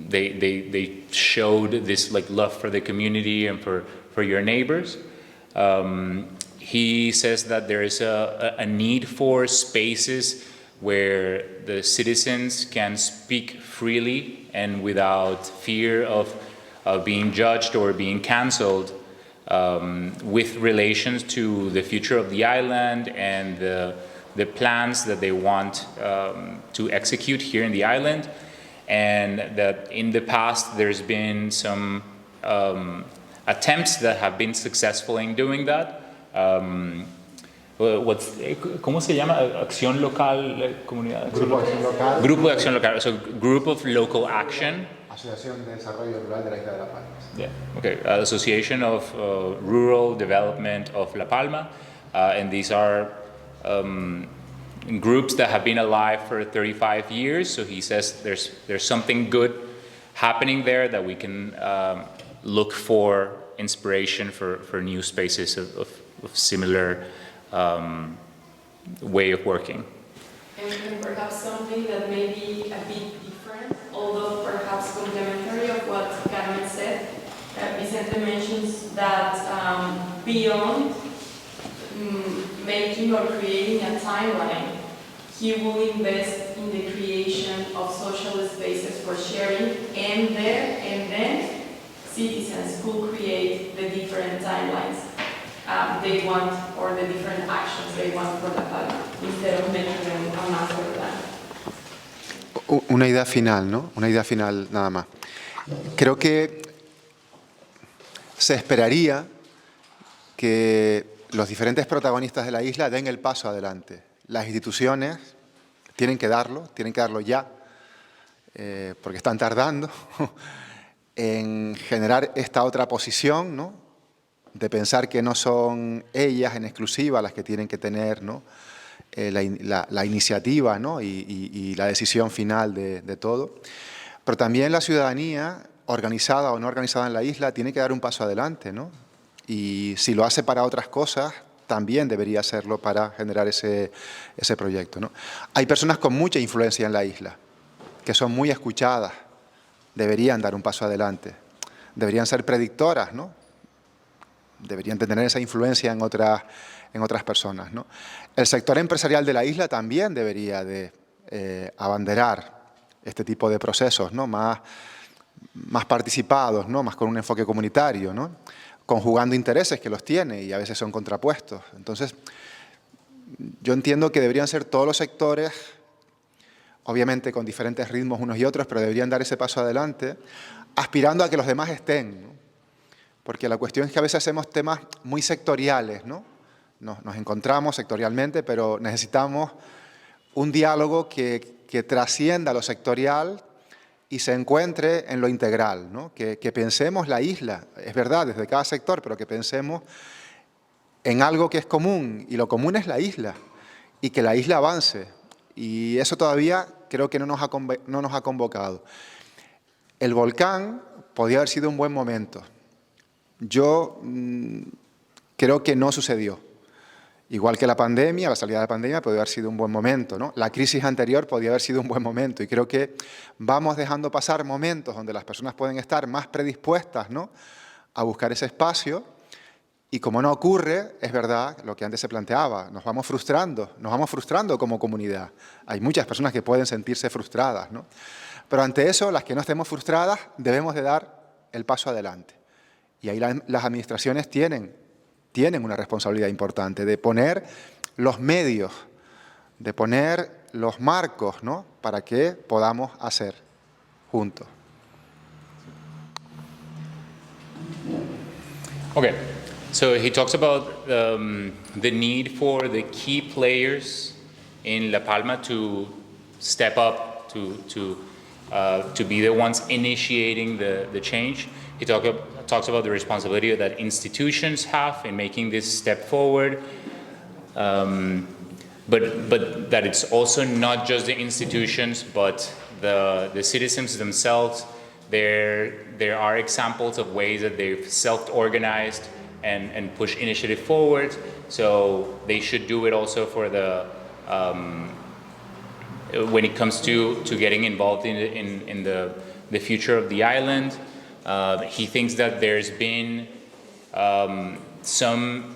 they showed this like love for the community and for your neighbors. He says that there is a need for spaces where the citizens can speak freely and without fear of being judged or being canceled with relations to the future of the island and the plans that they want to execute here in the island. And that in the past there's been some attempts that have been successful in doing that. ¿Cómo se llama? Acción local, comunidad. Grupo de acción local. Grupo de acción local. So group of local action. Asociación de Desarrollo Rural de la Isla de La Palma. Yeah. Okay. Association of Rural Development of La Palma, and these are groups that have been alive for 35 years. So he says there's something good happening there that we can look for inspiration for new spaces of similar way of working. And perhaps something that may be a bit different, although perhaps complementary of what Carmen said. Vicente mentions that beyond making or creating a timeline, he will invest in the creation of social spaces for sharing, and then citizens could create the different timelines they want, or the different actions they want for La Palma, instead of making them a master plan. Una idea final, ¿no? Una idea final nada más. Creo que se esperaría que los diferentes protagonistas de la isla den el paso adelante. Las instituciones tienen que darlo ya, porque están tardando en generar esta otra posición, ¿no? De pensar que no son ellas en exclusiva las que tienen que tener, ¿no? La iniciativa, ¿no? y la decisión final de todo. Pero también la ciudadanía, organizada o no organizada en la isla, tiene que dar un paso adelante, ¿no? Y si lo hace para otras cosas, también debería hacerlo para generar ese proyecto, ¿no? Hay personas con mucha influencia en la isla, que son muy escuchadas, deberían dar un paso adelante, deberían ser predictoras, ¿no? Deberían tener esa influencia en otras personas, ¿no? El sector empresarial de la isla también debería de abanderar este tipo de procesos, ¿no? Más participados, ¿no? Más con un enfoque comunitario, ¿no? Conjugando intereses que los tiene y a veces son contrapuestos. Entonces, yo entiendo que deberían ser todos los sectores, obviamente con diferentes ritmos unos y otros, pero deberían dar ese paso adelante, aspirando a que los demás estén, ¿no? Porque la cuestión es que a veces hacemos temas muy sectoriales, ¿no? Nos encontramos sectorialmente, pero necesitamos un diálogo que que trascienda lo sectorial y se encuentre en lo integral, ¿no? Que pensemos la isla, es verdad, desde cada sector, pero que pensemos en algo que es común, y lo común es la isla, y que la isla avance. Y eso todavía creo que no nos ha convocado. El volcán podía haber sido un buen momento. Yo creo que no sucedió. Igual que la pandemia, la salida de la pandemia podía haber sido un buen momento, ¿no? La crisis anterior podía haber sido un buen momento, y creo que vamos dejando pasar momentos donde las personas pueden estar más predispuestas, ¿no?, a buscar ese espacio, y como no ocurre, es verdad lo que antes se planteaba, nos vamos frustrando como comunidad. Hay muchas personas que pueden sentirse frustradas, ¿no? Pero ante eso, las que no estemos frustradas, debemos de dar el paso adelante. Y ahí las administraciones tienen una responsabilidad importante de poner los medios, de poner los marcos, ¿no?, para que podamos hacer juntos. Okay, so he talks about the need for the key players in La Palma to step up, to be the ones initiating the change. He talks about the responsibility that institutions have in making this step forward, but that it's also not just the institutions, but the citizens themselves. There are examples of ways that they've self-organized and push initiative forward, so they should do it also for the when it comes to getting involved in the future of the island. He thinks that there's been some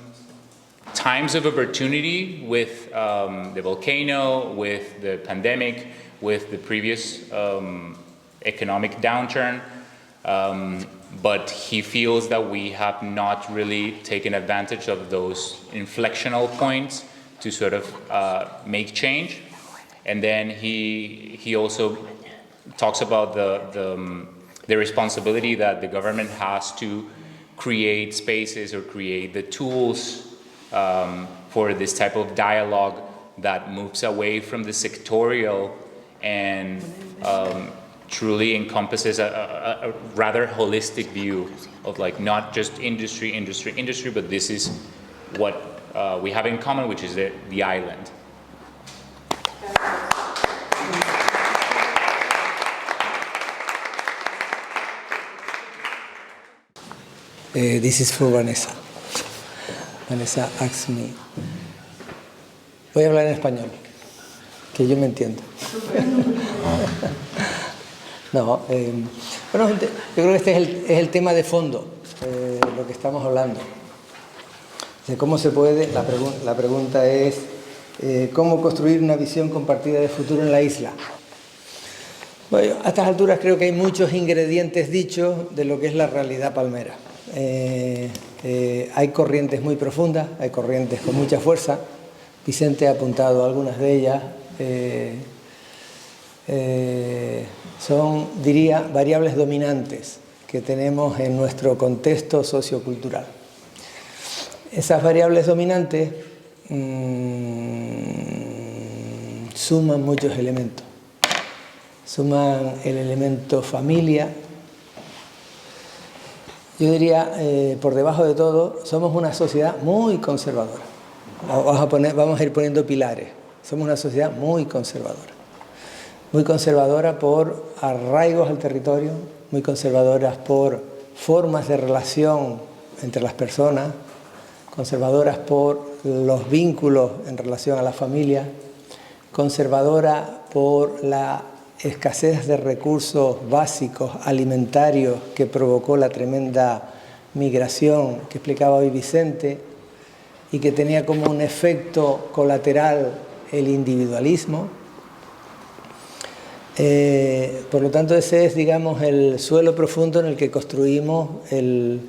times of opportunity with the volcano, with the pandemic, with the previous economic downturn, but he feels that we have not really taken advantage of those inflectional points to sort of make change. And then he also talks about the responsibility that the government has to create spaces or create the tools for this type of dialogue that moves away from the sectorial and truly encompasses a rather holistic view of like not just industry, but this is what we have in common, which is the island. This is for Vanessa. Vanessa asked me. Voy a hablar en español, que yo me entiendo. No, bueno, yo creo que este es el tema de fondo, lo que estamos hablando. De cómo se puede, la pregunta es, ¿cómo construir una visión compartida de futuro en la isla? Bueno, a estas alturas creo que hay muchos ingredientes dichos de lo que es la realidad palmera. Hay corrientes muy profundas, hay corrientes con mucha fuerza. Vicente ha apuntado algunas de ellas. Son, diría, variables dominantes que tenemos en nuestro contexto sociocultural. Esas variables dominantes suman muchos elementos. Suman el elemento familia. Yo diría, por debajo de todo, somos una sociedad muy conservadora. Vamos a ir poniendo pilares. Somos una sociedad muy conservadora. Muy conservadora por arraigos al territorio, muy conservadoras por formas de relación entre las personas, conservadoras por los vínculos en relación a la familia, conservadora por la escasez de recursos básicos alimentarios que provocó la tremenda migración que explicaba hoy Vicente y que tenía como un efecto colateral el individualismo. Por lo tanto, ese es, digamos, el suelo profundo en el que construimos el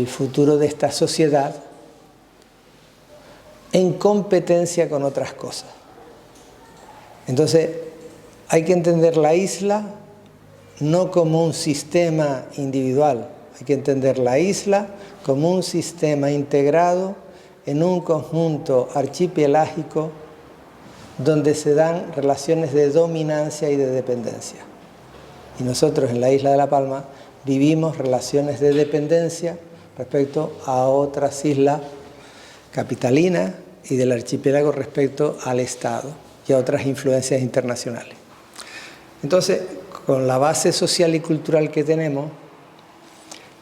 futuro de esta sociedad en competencia con otras cosas. Entonces, hay que entender la isla no como un sistema individual, hay que entender la isla como un sistema integrado en un conjunto archipelágico donde se dan relaciones de dominancia y de dependencia. Y nosotros en la isla de La Palma vivimos relaciones de dependencia respecto a otras islas capitalinas y del archipiélago respecto al Estado y a otras influencias internacionales. Entonces, con la base social y cultural que tenemos,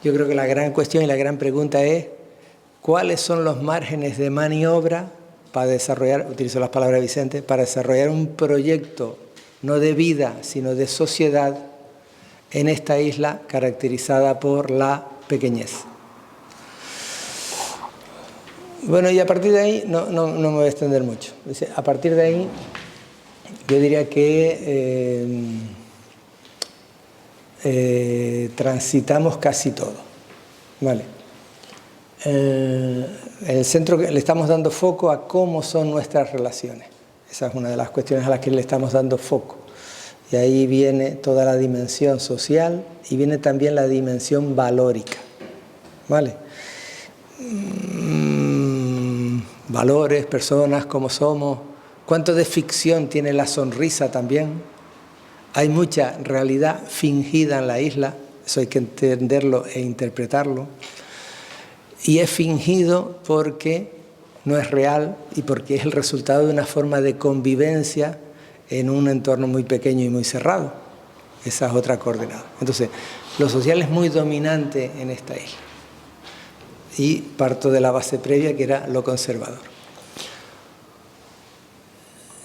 yo creo que la gran cuestión y la gran pregunta es ¿cuáles son los márgenes de maniobra para desarrollar, utilizo las palabras de Vicente, para desarrollar un proyecto no de vida, sino de sociedad en esta isla caracterizada por la pequeñez? Bueno, y a partir de ahí, no me voy a extender mucho. A partir de ahí, yo diría que transitamos casi todo, ¿vale? El centro, le estamos dando foco a cómo son nuestras relaciones. Esa es una de las cuestiones a las que le estamos dando foco. Y ahí viene toda la dimensión social y viene también la dimensión valórica, ¿vale? Valores, personas, cómo somos. ¿Cuánto de ficción tiene la sonrisa también? Hay mucha realidad fingida en la isla, eso hay que entenderlo e interpretarlo. Y es fingido porque no es real y porque es el resultado de una forma de convivencia en un entorno muy pequeño y muy cerrado. Esa es otra coordenada. Entonces, lo social es muy dominante en esta isla. Y parto de la base previa que era lo conservador.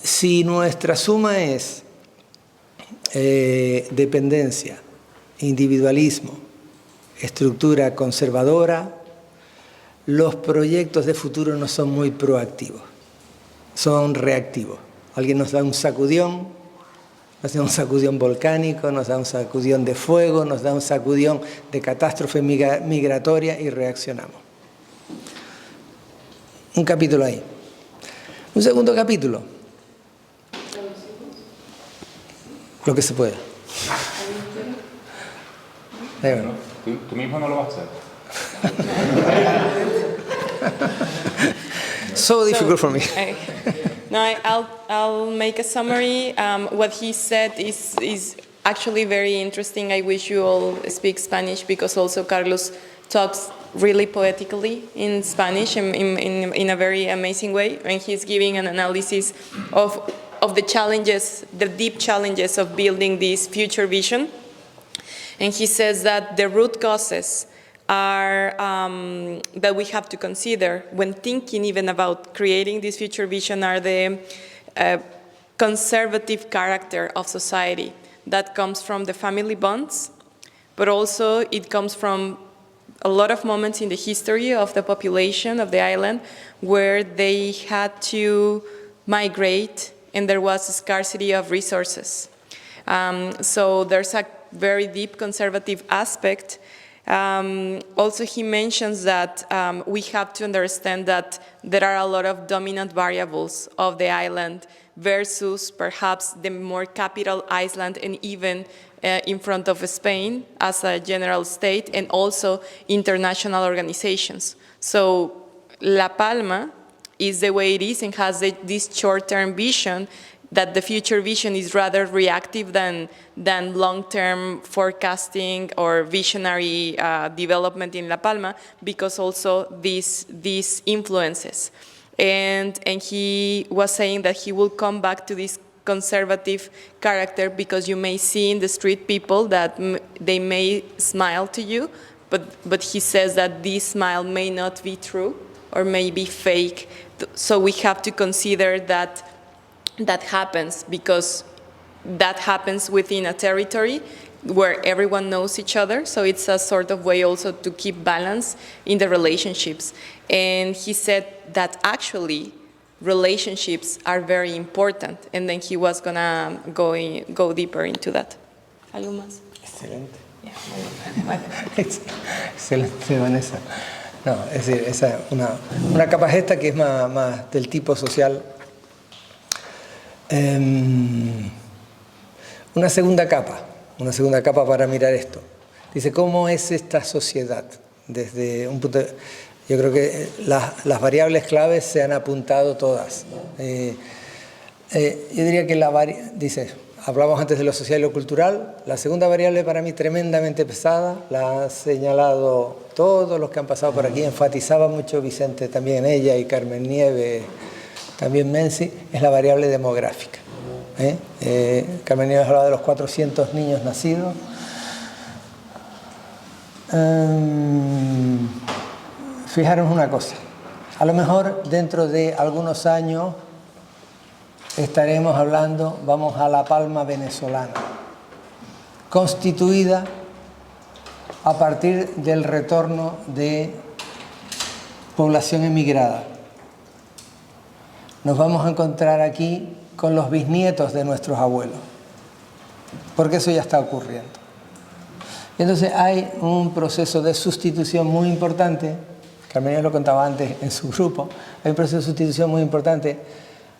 Si nuestra suma es dependencia, individualismo, estructura conservadora, los proyectos de futuro no son muy proactivos, son reactivos. Alguien nos da un sacudión, nos da un sacudión volcánico, nos da un sacudión de fuego, nos da un sacudión de catástrofe migratoria y reaccionamos. Un capítulo ahí. Un segundo capítulo. Lo que se pueda. Tú mismo no lo vas a hacer. So difficult for me. I'll make a summary. What he said is actually very interesting. I wish you all speak Spanish because also Carlos talks really poetically in Spanish in a very amazing way, and he's giving an analysis of the challenges, the deep challenges of building this future vision. And he says that the root causes are that we have to consider when thinking even about creating this future vision are the conservative character of society that comes from the family bonds, but also it comes from a lot of moments in the history of the population of the island where they had to migrate and there was a scarcity of resources. So there's a very deep conservative aspect. Also, he mentions that we have to understand that there are a lot of dominant variables of the island versus perhaps the more capital island and even in front of Spain as a general state and also international organizations. So La Palma is the way it is and has this short-term vision that the future vision is rather reactive than long-term forecasting or visionary development in La Palma because also these influences. And he was saying that he will come back to this conservative character because you may see in the street people that they may smile to you, but he says that this smile may not be true or may be fake. So we have to consider that happens because that happens within a territory where everyone knows each other. So it's a sort of way also to keep balance in the relationships. And he said that actually relationships are very important. And then he was gonna go deeper into that. ¿Algo más? Excelente. Excelente, Vanessa. No, es decir, esa es una capa esta que es más del tipo social. Una segunda capa para mirar esto. Dice, ¿cómo es esta sociedad? Desde un punto yo creo que las variables claves se han apuntado todas. Yo diría que hablamos antes de lo social y lo cultural. La segunda variable para mí tremendamente pesada, la han señalado todos los que han pasado por aquí, enfatizaba mucho Vicente también, ella y Carmen Nieves, también Menzi, es la variable demográfica. Carmen Nieves hablaba de los 400 niños nacidos. Fijaros una cosa, a lo mejor dentro de algunos años estaremos hablando, vamos a La Palma venezolana, constituida a partir del retorno de población emigrada. Nos vamos a encontrar aquí con los bisnietos de nuestros abuelos, porque eso ya está ocurriendo. Entonces hay un proceso de sustitución muy importante, Carmen lo contaba antes en su grupo, hay un proceso de sustitución muy importante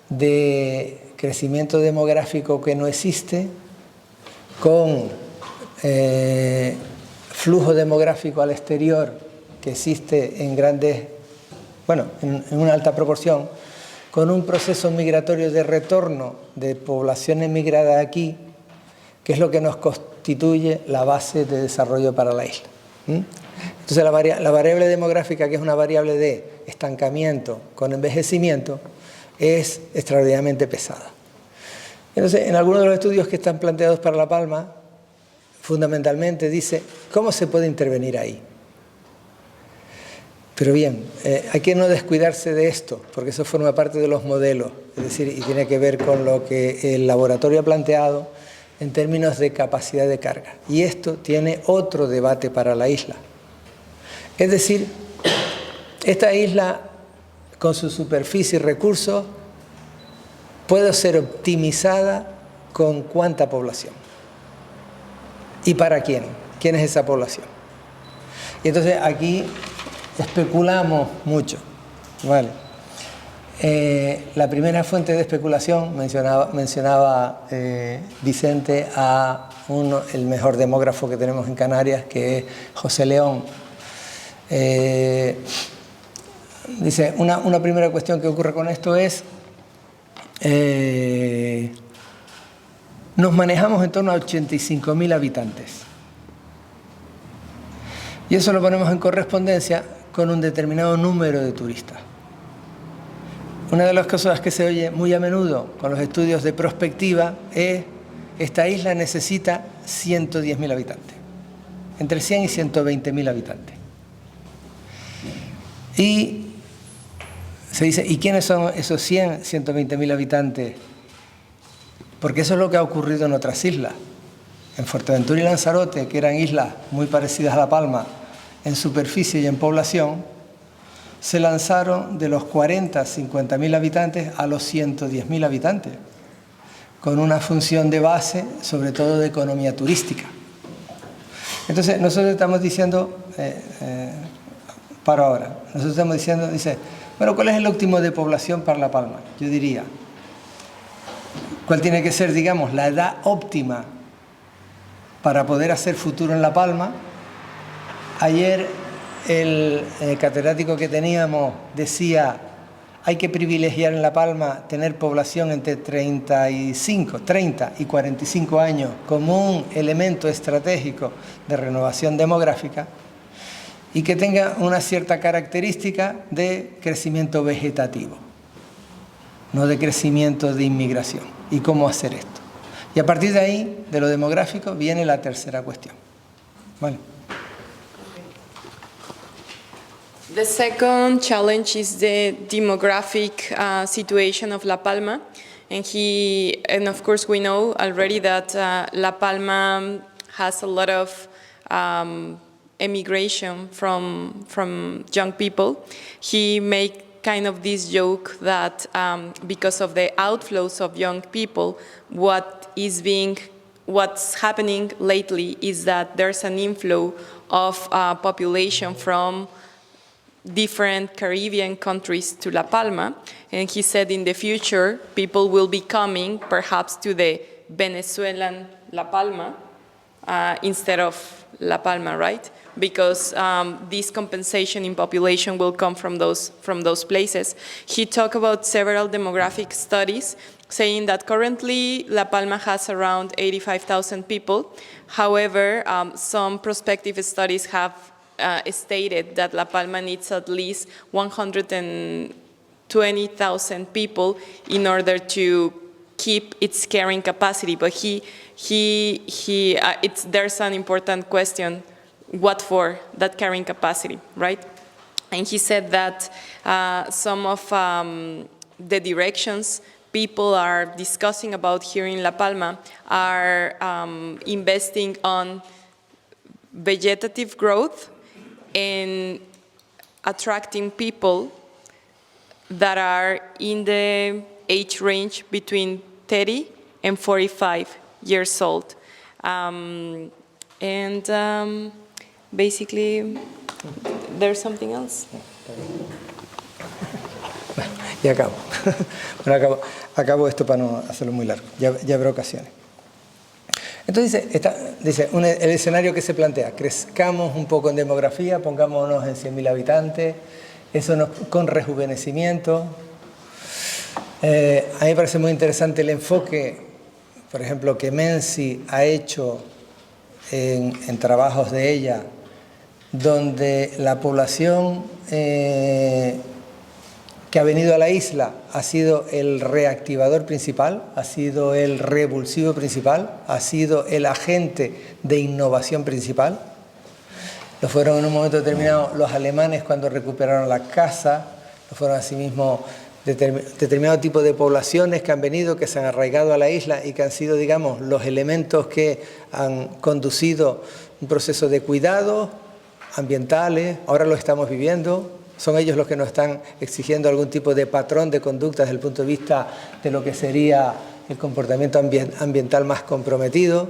de crecimiento demográfico que no existe, con flujo demográfico al exterior que existe en en una alta proporción, con un proceso migratorio de retorno de población emigrada aquí, que es lo que nos constituye la base de desarrollo para la isla. Entonces la variable demográfica, que es una variable de estancamiento con envejecimiento, es extraordinariamente pesada. Entonces, en algunos de los estudios que están planteados para La Palma, fundamentalmente dice, ¿cómo se puede intervenir ahí? Pero bien, hay que no descuidarse de esto, porque eso forma parte de los modelos, es decir, y tiene que ver con lo que el laboratorio ha planteado en términos de capacidad de carga. Y esto tiene otro debate para la isla. Es decir, esta isla, con su superficie y recursos, puede ser optimizada con cuánta población. ¿Y para quién? ¿Quién es esa población? Y entonces aquí especulamos mucho, ¿vale? La primera fuente de especulación, mencionaba Vicente a el mejor demógrafo que tenemos en Canarias, que es José León. Dice, una primera cuestión que ocurre con esto es, nos manejamos en torno a 85.000 habitantes. Y eso lo ponemos en correspondencia con un determinado número de turistas. Una de las cosas que se oye muy a menudo con los estudios de prospectiva es, esta isla necesita 110.000 habitantes, entre 100 y 120.000 habitantes. Y se dice, ¿y quiénes son esos 100, 120.000 habitantes? Porque eso es lo que ha ocurrido en otras islas. En Fuerteventura y Lanzarote, que eran islas muy parecidas a La Palma en superficie y en población, se lanzaron de los 40, 50.000 habitantes a los 110.000 habitantes, con una función de base, sobre todo de economía turística. Entonces, nosotros estamos diciendo, para ahora, nosotros estamos diciendo, dice, bueno, ¿cuál es el óptimo de población para La Palma? Yo diría, ¿cuál tiene que ser, digamos, la edad óptima para poder hacer futuro en La Palma? Ayer el catedrático que teníamos decía, hay que privilegiar en La Palma tener población entre 30 y 45 años como un elemento estratégico de renovación demográfica y que tenga una cierta característica de crecimiento vegetativo, no de crecimiento de inmigración. ¿Y cómo hacer esto? Y a partir de ahí, de lo demográfico, viene la tercera cuestión. Vale. The second challenge is the demographic situation of La Palma, and of course we know already that La Palma has a lot of emigration from young people. He made kind of this joke that because of the outflows of young people, what's happening lately is that there's an inflow of population from different Caribbean countries to La Palma, and he said in the future people will be coming perhaps to the Venezuelan La Palma instead of La Palma, right? Because this compensation in population will come from those places. He talked about several demographic studies. saying that currently La Palma has around 85,000 people. However, some prospective studies have stated that La Palma needs at least 120,000 people in order to keep its carrying capacity. But there's an important question: what for that carrying capacity, right? And he said that some of the directions people are discussing about here in La Palma are investing on vegetative growth and attracting people that are in the age range between 30 and 45 years old. Basically, there's something else. Y acabo. Bueno, acabo esto para no hacerlo muy largo. Ya habrá ocasiones. Entonces, dice el escenario que se plantea: crezcamos un poco en demografía, pongámonos en 100.000 habitantes, eso con rejuvenecimiento. A mí me parece muy interesante el enfoque, por ejemplo, que Menzi ha hecho en trabajos de ella, donde la población que ha venido a la isla ha sido el reactivador principal, ha sido el revulsivo principal, ha sido el agente de innovación principal. Lo fueron en un momento determinado los alemanes cuando recuperaron la casa, lo fueron asimismo determinado tipo de poblaciones que han venido, que se han arraigado a la isla y que han sido, digamos, los elementos que han conducido un proceso de cuidado ambientales. Ahora lo estamos viviendo. Son ellos los que nos están exigiendo algún tipo de patrón de conducta desde el punto de vista de lo que sería el comportamiento ambiental más comprometido.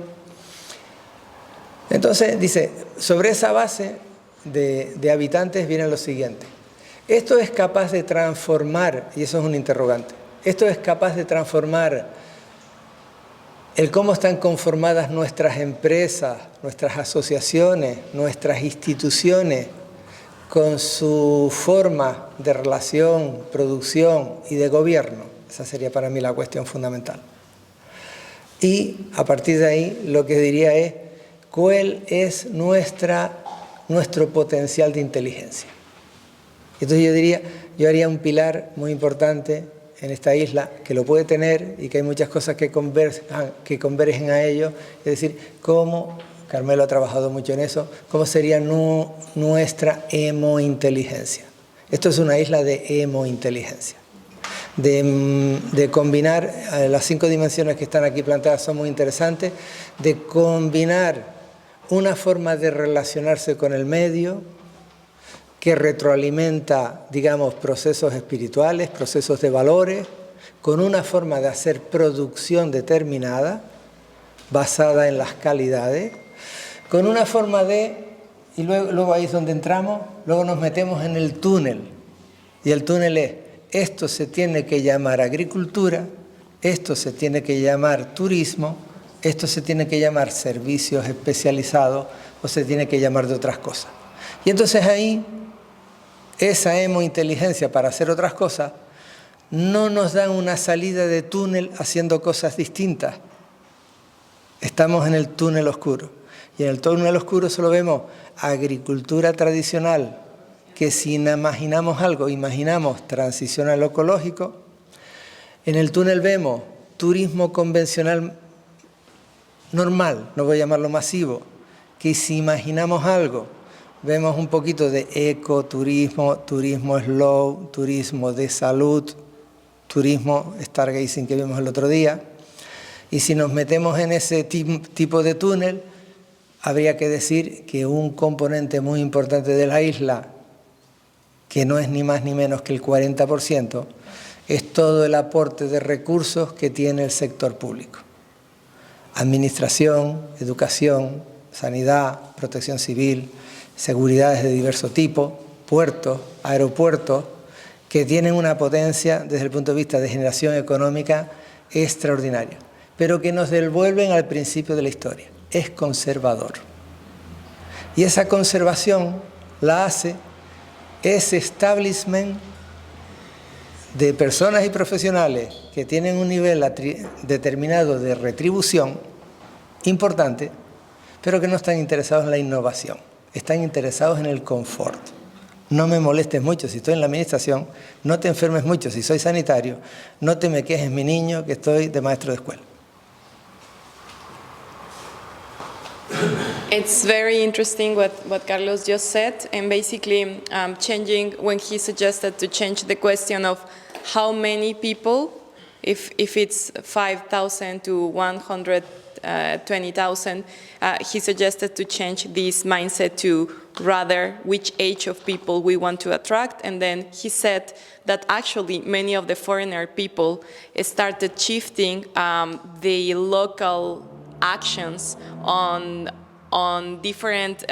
Entonces, dice, sobre esa base de habitantes viene lo siguiente. Esto es capaz de transformar, y eso es un interrogante, esto es capaz de transformar el cómo están conformadas nuestras empresas, nuestras asociaciones, nuestras instituciones, con su forma de relación, producción y de gobierno. Esa sería para mí la cuestión fundamental. Y a partir de ahí lo que diría es cuál es nuestro potencial de inteligencia. Entonces yo haría un pilar muy importante en esta isla, que lo puede tener y que hay muchas cosas que convergen a ello, es decir, cómo, Carmelo ha trabajado mucho en eso, cómo sería nuestra hemointeligencia. Esto es una isla de hemointeligencia, de combinar, las 5 dimensiones que están aquí planteadas son muy interesantes, de combinar una forma de relacionarse con el medio, que retroalimenta, digamos, procesos espirituales, procesos de valores, con una forma de hacer producción determinada, basada en las calidades, con una forma y luego ahí es donde entramos, luego nos metemos en el túnel, y el túnel es, esto se tiene que llamar agricultura, esto se tiene que llamar turismo, esto se tiene que llamar servicios especializados, o se tiene que llamar de otras cosas. Y entonces ahí, esa hemointeligencia para hacer otras cosas no nos da una salida de túnel haciendo cosas distintas. Estamos en el túnel oscuro. Y en el túnel oscuro solo vemos agricultura tradicional, que si imaginamos algo, imaginamos transición a lo ecológico. En el túnel vemos turismo convencional normal, no voy a llamarlo masivo, que si imaginamos algo, vemos un poquito de ecoturismo, turismo slow, turismo de salud, turismo stargazing que vimos el otro día. Y si nos metemos en ese tipo de túnel, habría que decir que un componente muy importante de la isla, que no es ni más ni menos que el 40%, es todo el aporte de recursos que tiene el sector público. Administración, educación, sanidad, protección civil, seguridades de diverso tipo, puertos, aeropuertos, que tienen una potencia desde el punto de vista de generación económica extraordinaria, pero que nos devuelven al principio de la historia. Es conservador. Y esa conservación la hace ese establishment de personas y profesionales que tienen un nivel determinado de retribución importante, pero que no están interesados en la innovación, están interesados en el confort. No me molestes mucho si estoy en la administración, no te enfermes mucho si soy sanitario, no te me quejes mi niño que estoy de maestro de escuela. It's very interesting what Carlos just said, and basically changing, when he suggested to change the question of how many people, if it's 5,000 to 120,000, he suggested to change this mindset to rather which age of people we want to attract. And then he said that actually many of the foreigner people started shifting the local actions on different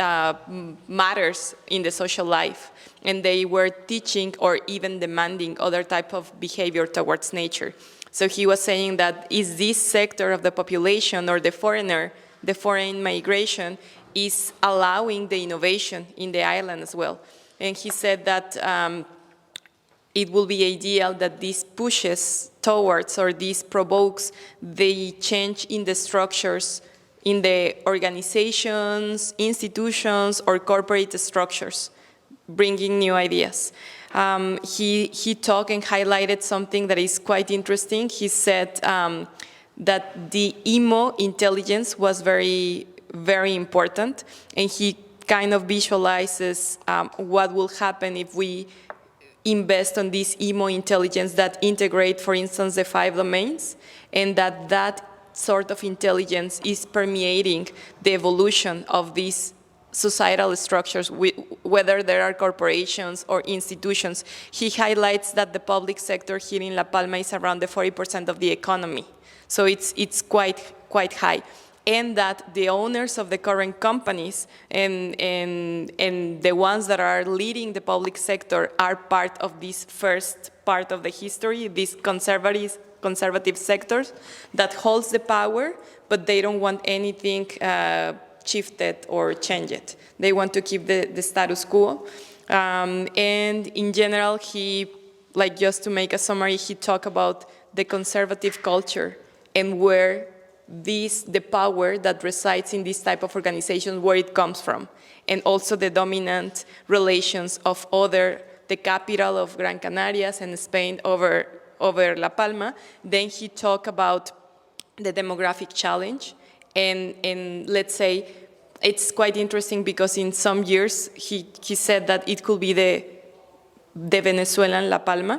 matters in the social life. And they were teaching or even demanding other type of behavior towards nature. So he was saying that is this sector of the population or the foreigner, the foreign migration, is allowing the innovation in the island as well. And he said that it will be ideal that this pushes towards or this provokes the change in the structures in the organizations, institutions, or corporate structures, bringing new ideas. He talked and highlighted something that is quite interesting. He said that the emo intelligence was very, very important, and he kind of visualizes what will happen if we invest on this emo intelligence that integrate, for instance, the 5 domains, and that sort of intelligence is permeating the evolution of these societal structures, whether there are corporations or institutions. He highlights that the public sector here in La Palma is around the 40% of the economy. So it's quite high. And that the owners of the current companies and the ones that are leading the public sector are part of this first part of the history, these conservative sectors that holds the power, but they don't want anything shifted or changed. They want to keep the status quo. And in general, just to make a summary, he talked about the conservative culture and where the power that resides in this type of organizations, where it comes from, and also the dominant relations of the capital of Gran Canarias and Spain over La Palma. Then he talked about the demographic challenge, and let's say it's quite interesting because in some years he said that it could be the Venezuelan La Palma,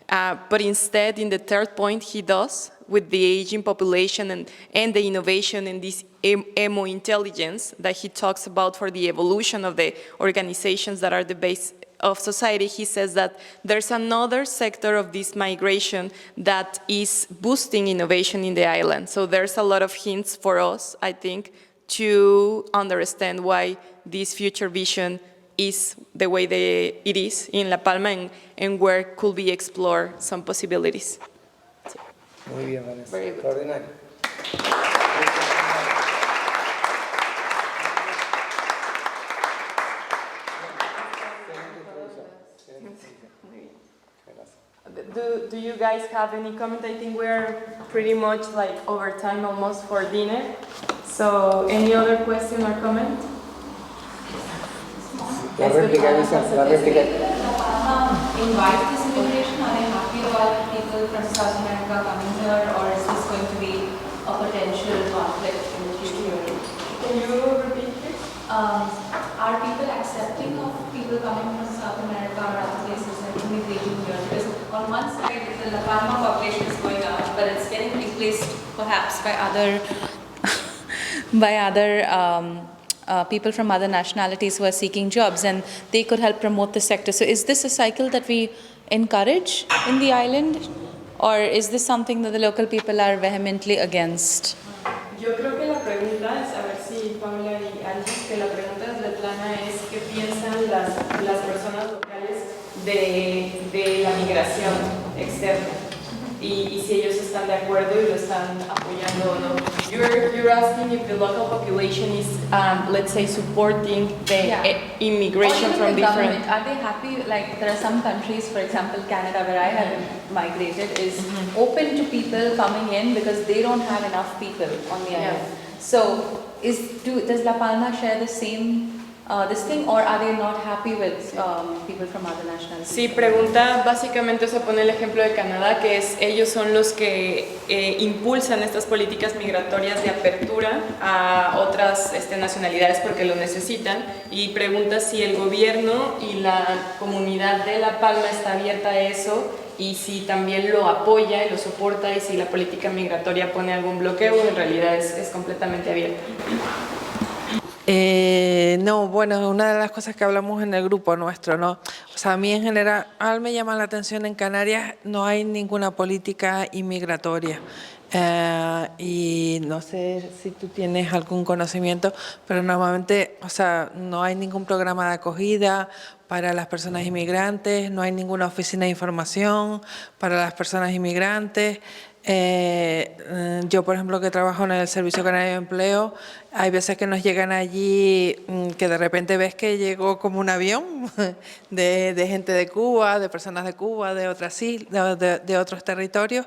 but instead in the third point he does, with the aging population and the innovation and this emo intelligence that he talks about for the evolution of the organizations that are the base of society, he says that there's another sector of this migration that is boosting innovation in the island. So there's a lot of hints for us, I think, to understand why this future vision is the way it is in La Palma and where could we explore some possibilities. Muy bien, Vanessa. Very good. Extraordinario. Do you guys have any comment? I think we're pretty much like over time almost for dinner. So any other question or comment? La réplica. Invite this immigration? Are they happy about people from South America coming here, or is this going to be a potential conflict in the future? Can you repeat this? Are people accepting of people coming from South America or other places and immigrating here? Because on one side, the La Palma population is going up, but it's getting replaced perhaps by other people from other nationalities who are seeking jobs, and they could help promote the sector. So is this a cycle that we encourage in the island, or is this something that the local people are vehemently against? Yo creo que la pregunta es, a ver si Paula y Ángeles, que la pregunta de Svetlana es qué piensan las personas locales de la migración externa. y si ellos están de acuerdo y lo están apoyando o no. You're asking if the local population is, let's say, supporting the immigration from different... Are they happy? Like there are some countries, for example, Canada, where I have migrated, is open to people coming in because they don't have enough people on the island. So does La Palma share the same this thing, or are they not happy with people from other nationalities? Sí, pregunta, básicamente se pone el ejemplo de Canadá, que es ellos son los que impulsan estas políticas migratorias de apertura a otras nacionalidades porque lo necesitan, y pregunta si el gobierno y la comunidad de La Palma está abierta a eso y si también lo apoya y lo soporta, y si la política migratoria pone algún bloqueo, en realidad es completamente abierta. No, bueno, una de las cosas que hablamos en el grupo nuestro, ¿no? O sea, a mí en general me llama la atención, en Canarias no hay ninguna política inmigratoria. Y no sé si tú tienes algún conocimiento, pero normalmente, o sea, no hay ningún programa de acogida para las personas inmigrantes, no hay ninguna oficina de información para las personas inmigrantes. Yo, por ejemplo, que trabajo en el Servicio Canario de Empleo, hay veces que nos llegan allí que de repente ves que llegó como un avión de gente de Cuba, de personas de Cuba, de otras islas, de otros territorios,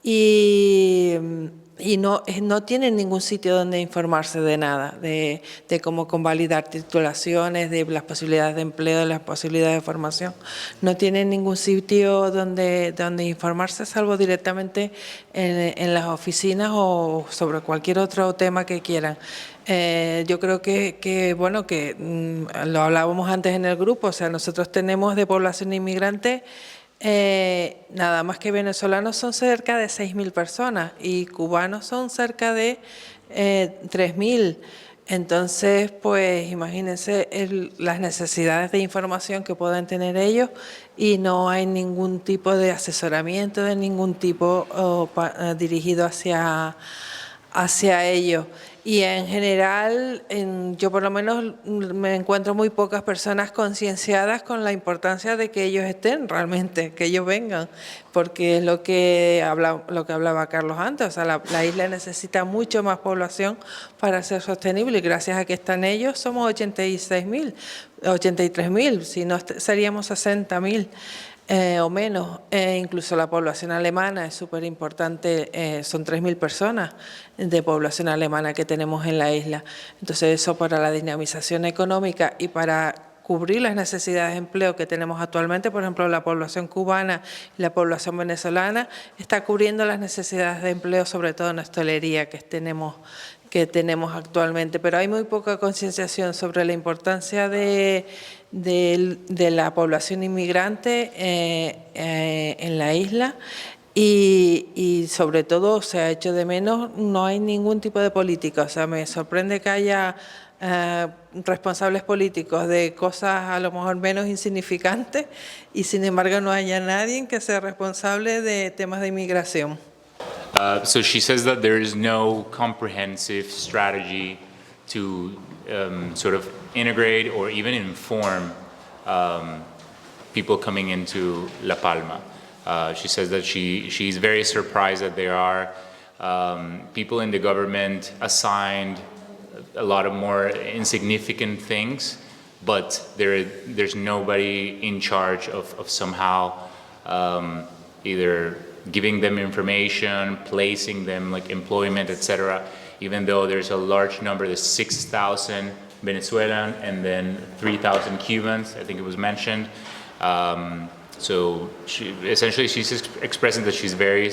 y no tienen ningún sitio donde informarse de nada, de cómo convalidar titulaciones, de las posibilidades de empleo, de las posibilidades de formación. No tienen ningún sitio donde informarse, salvo directamente en las oficinas o sobre cualquier otro tema que quieran. Yo creo que lo hablábamos antes en el grupo, o sea, nosotros tenemos de población inmigrante nada más que venezolanos son cerca de 6.000 personas y cubanos son cerca de 3.000. Entonces, pues imagínense las necesidades de información que puedan tener ellos, y no hay ningún tipo de asesoramiento de ningún tipo dirigido hacia ellos. Y en general, yo por lo menos me encuentro muy pocas personas concienciadas con la importancia de que ellos estén realmente, que ellos vengan, porque es lo que hablaba Carlos antes, o sea, la isla necesita mucho más población para ser sostenible, y gracias a que están ellos somos 86.000, 83.000, si no seríamos 60.000. O menos, incluso la población alemana es súper importante, son 3.000 personas de población alemana que tenemos en la isla. Entonces eso, para la dinamización económica y para cubrir las necesidades de empleo que tenemos actualmente, por ejemplo, la población cubana y la población venezolana, está cubriendo las necesidades de empleo, sobre todo en hostelería que tenemos actualmente, pero hay muy poca concienciación sobre la importancia de la población inmigrante en la isla, y sobre todo se ha hecho de menos, no hay ningún tipo de política. O sea, me sorprende que haya responsables políticos de cosas a lo mejor menos insignificantes, y sin embargo no haya nadie que sea responsable de temas de inmigración. So she says that there is no comprehensive strategy to sort of integrate or even inform people coming into La Palma. She says that she's very surprised that there are people in the government assigned a lot of more insignificant things, but there's nobody in charge of somehow either giving them information, placing them, like employment, etc. Even though there's a large number, there's 6,000 Venezuelan and then 3,000 Cubans, I think it was mentioned. So she's expressing that she's very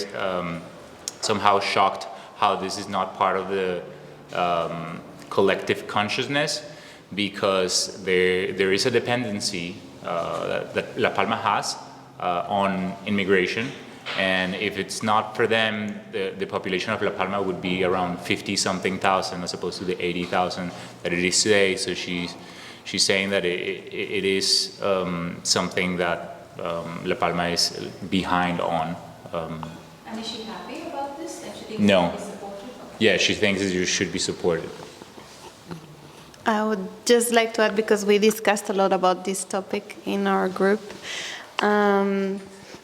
somehow shocked how this is not part of the collective consciousness, because there is a dependency that La Palma has on immigration. And if it's not for them, the population of La Palma would be around 50-something thousand as opposed to the 80,000 that it is today. So she's saying that it is something that La Palma is behind on. And is she happy about this? And she thinks No. it should be supported? Yeah, she thinks that you should be supported. I would just like to add, because we discussed a lot about this topic in our group.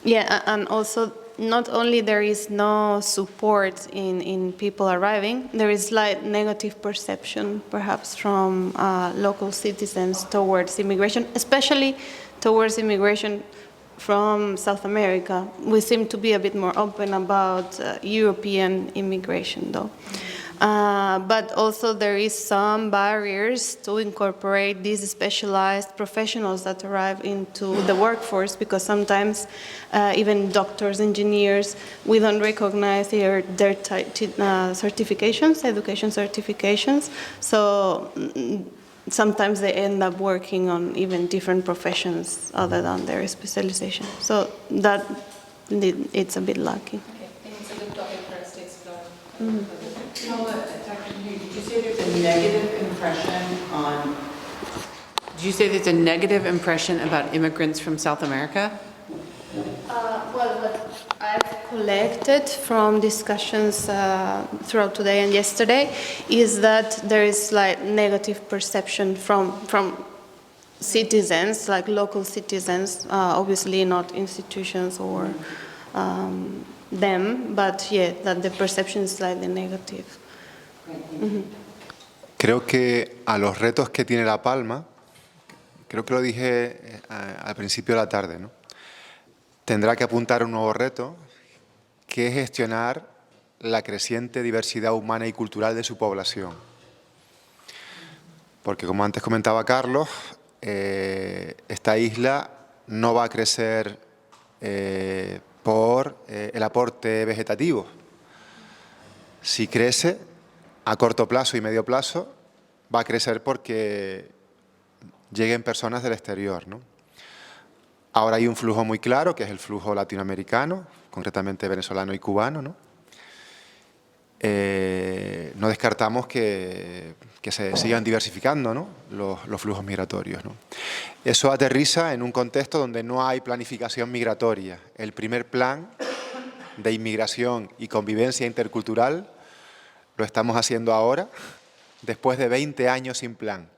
Yeah, and also not only there is no support in people arriving, there is like negative perception perhaps from local citizens towards immigration, especially towards immigration from South America. We seem to be a bit more open about European immigration though. But also there is some barriers to incorporate these specialized professionals that arrive into the workforce, because sometimes even doctors, engineers, we don't recognize their certifications, education certifications. So sometimes they end up working on even different professions other than their specialization. So that it's a bit lacking. It's a good topic for us to explore. Did you say there's a negative impression on? Did you say there's a negative impression about immigrants from South America? Well, what I've collected from discussions throughout today and yesterday is that there is like negative perception from citizens, like local citizens, obviously not institutions or them, but yeah, that the perception is slightly negative. Creo que a los retos que tiene La Palma, creo que lo dije al principio de la tarde, ¿no? Tendrá que apuntar a un nuevo reto, que es gestionar la creciente diversidad humana y cultural de su población. Porque, como antes comentaba Carlos, esta isla no va a crecer por el aporte vegetativo. Si crece, a corto plazo y medio plazo, va a crecer porque lleguen personas del exterior, ¿no? Ahora hay un flujo muy claro, que es el flujo latinoamericano, concretamente venezolano y cubano, ¿no? No descartamos que se sigan diversificando, ¿no?, los flujos migratorios, ¿no? Eso aterriza en un contexto donde no hay planificación migratoria. El primer plan de inmigración y convivencia intercultural lo estamos haciendo ahora, después de 20 años sin plan,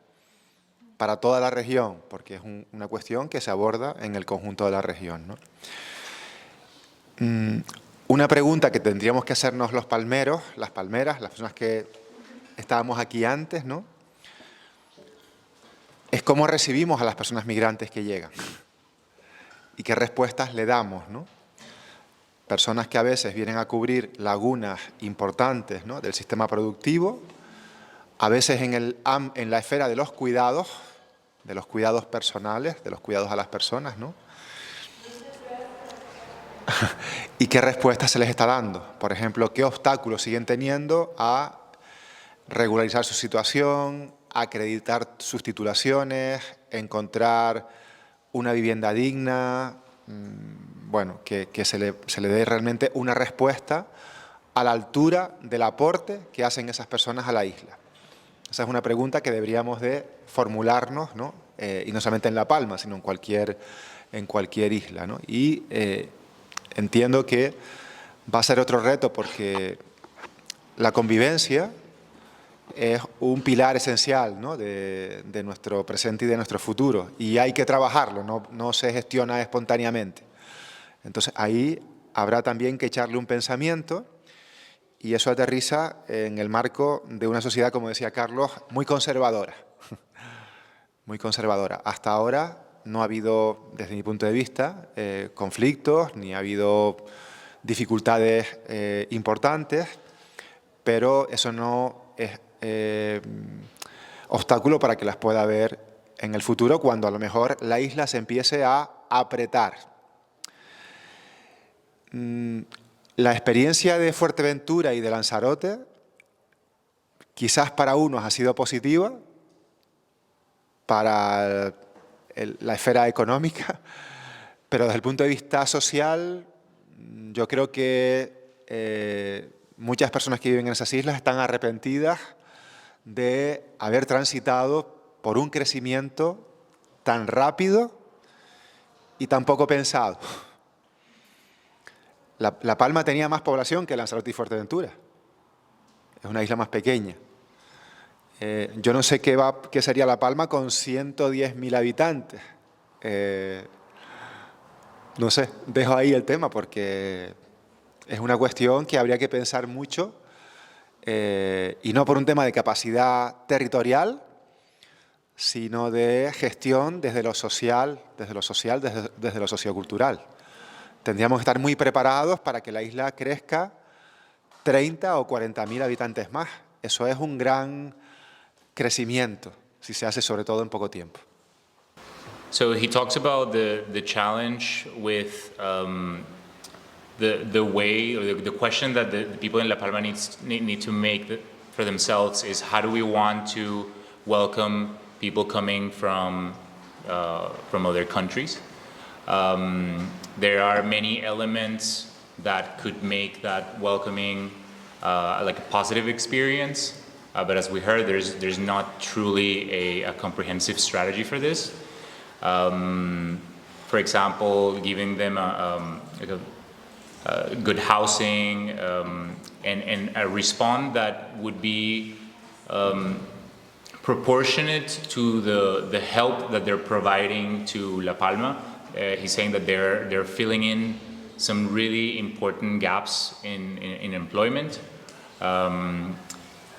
para toda la región, porque es una cuestión que se aborda en el conjunto de la región, ¿no? Una pregunta que tendríamos que hacernos los palmeros, las palmeras, las personas que estábamos aquí antes, ¿no?, es cómo recibimos a las personas migrantes que llegan y qué respuestas le damos, ¿no? Personas que a veces vienen a cubrir lagunas importantes, ¿no?, del sistema productivo, a veces en la esfera de los cuidados personales, de los cuidados a las personas, ¿no? ¿Y qué respuestas se les está dando? Por ejemplo, ¿qué obstáculos siguen teniendo a regularizar su situación, acreditar sus titulaciones, encontrar una vivienda digna? Bueno, que se le dé realmente una respuesta a la altura del aporte que hacen esas personas a la isla. Esa es una pregunta que deberíamos de formularnos, ¿no? Y no solamente en La Palma, sino en cualquier isla, ¿no? Y entiendo que va a ser otro reto porque la convivencia es un pilar esencial, ¿no?, de nuestro presente y de nuestro futuro, y hay que trabajarlo, no se gestiona espontáneamente. Entonces ahí habrá también que echarle un pensamiento, y eso aterriza en el marco de una sociedad, como decía Carlos, muy conservadora. Muy conservadora. Hasta ahora no ha habido, desde mi punto de vista, conflictos, ni ha habido dificultades importantes, pero eso no es obstáculo para que las pueda haber en el futuro, cuando a lo mejor la isla se empiece a apretar. La experiencia de Fuerteventura y de Lanzarote quizás para unos ha sido positiva, para la esfera económica, pero desde el punto de vista social yo creo que muchas personas que viven en esas islas están arrepentidas de haber transitado por un crecimiento tan rápido y tan poco pensado. La Palma tenía más población que Lanzarote y Fuerteventura. Es una isla más pequeña. Yo no sé qué sería La Palma con 110.000 habitantes. No sé, dejo ahí el tema porque Es una cuestión que habría que pensar mucho, y no por un tema de capacidad territorial, sino de gestión desde lo social, desde lo sociocultural. Tendríamos que estar muy preparados para que la isla crezca 30 o 40.000 habitantes más. Eso es un gran crecimiento, si se hace sobre todo en poco tiempo. So he talks about the challenge with the way, or the question that the people in La Palma need to make for themselves is, how do we want to welcome people coming from other countries? There are many elements that could make that welcoming like a positive experience, but as we heard, there's not truly a comprehensive strategy for this. For example, giving them good housing and a response that would be proportionate to the help that they're providing to La Palma. He's saying that they're filling in some really important gaps in employment.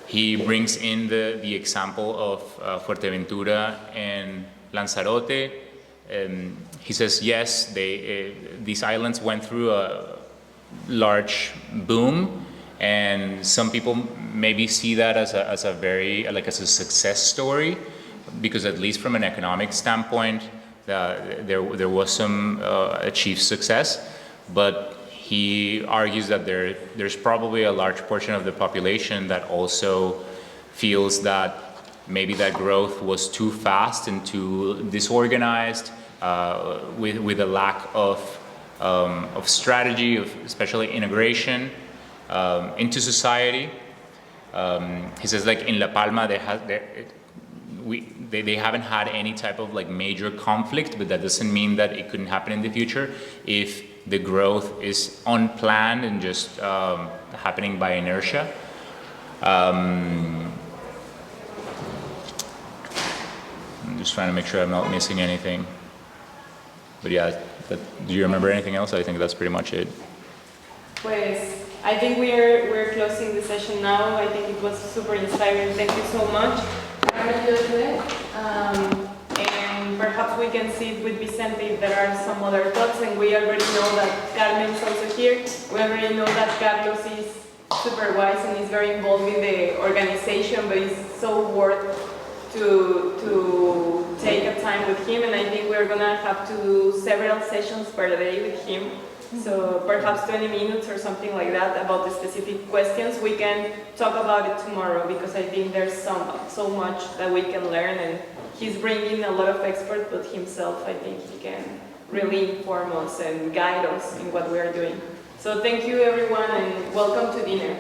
He brings in the example of Fuerteventura and Lanzarote. He says, yes, these islands went through a large boom, and some people maybe see that as a very, like, as a success story, because at least from an economic standpoint, there was some achieved success. But he argues that there's probably a large portion of the population that also feels that maybe that growth was too fast and too disorganized, with a lack of strategy, of especially integration into society. He says, like, in La Palma, they haven't had any type of like major conflict, but that doesn't mean that it couldn't happen in the future if the growth is unplanned and just happening by inertia. I'm just trying to make sure I'm not missing anything. But yeah, do you remember anything else? I think that's pretty much it. Pues, I think we're closing the session now. I think it was super inspiring. Thank you so much. And perhaps we can see with Vicente if there are some other thoughts. And we already know that Carmen is also here. We already know that Carlos is super wise and is very involved in the organization, but it's so worth to take a time with him. And I think we're gonna have to do several sessions per day with him. So perhaps 20 minutes or something like that about the specific questions. We can talk about it tomorrow, because I think there's so much that we can learn, and he's bringing a lot of experts, but himself, I think he can really inform us and guide us in what we are doing. So thank you everyone, and welcome to dinner.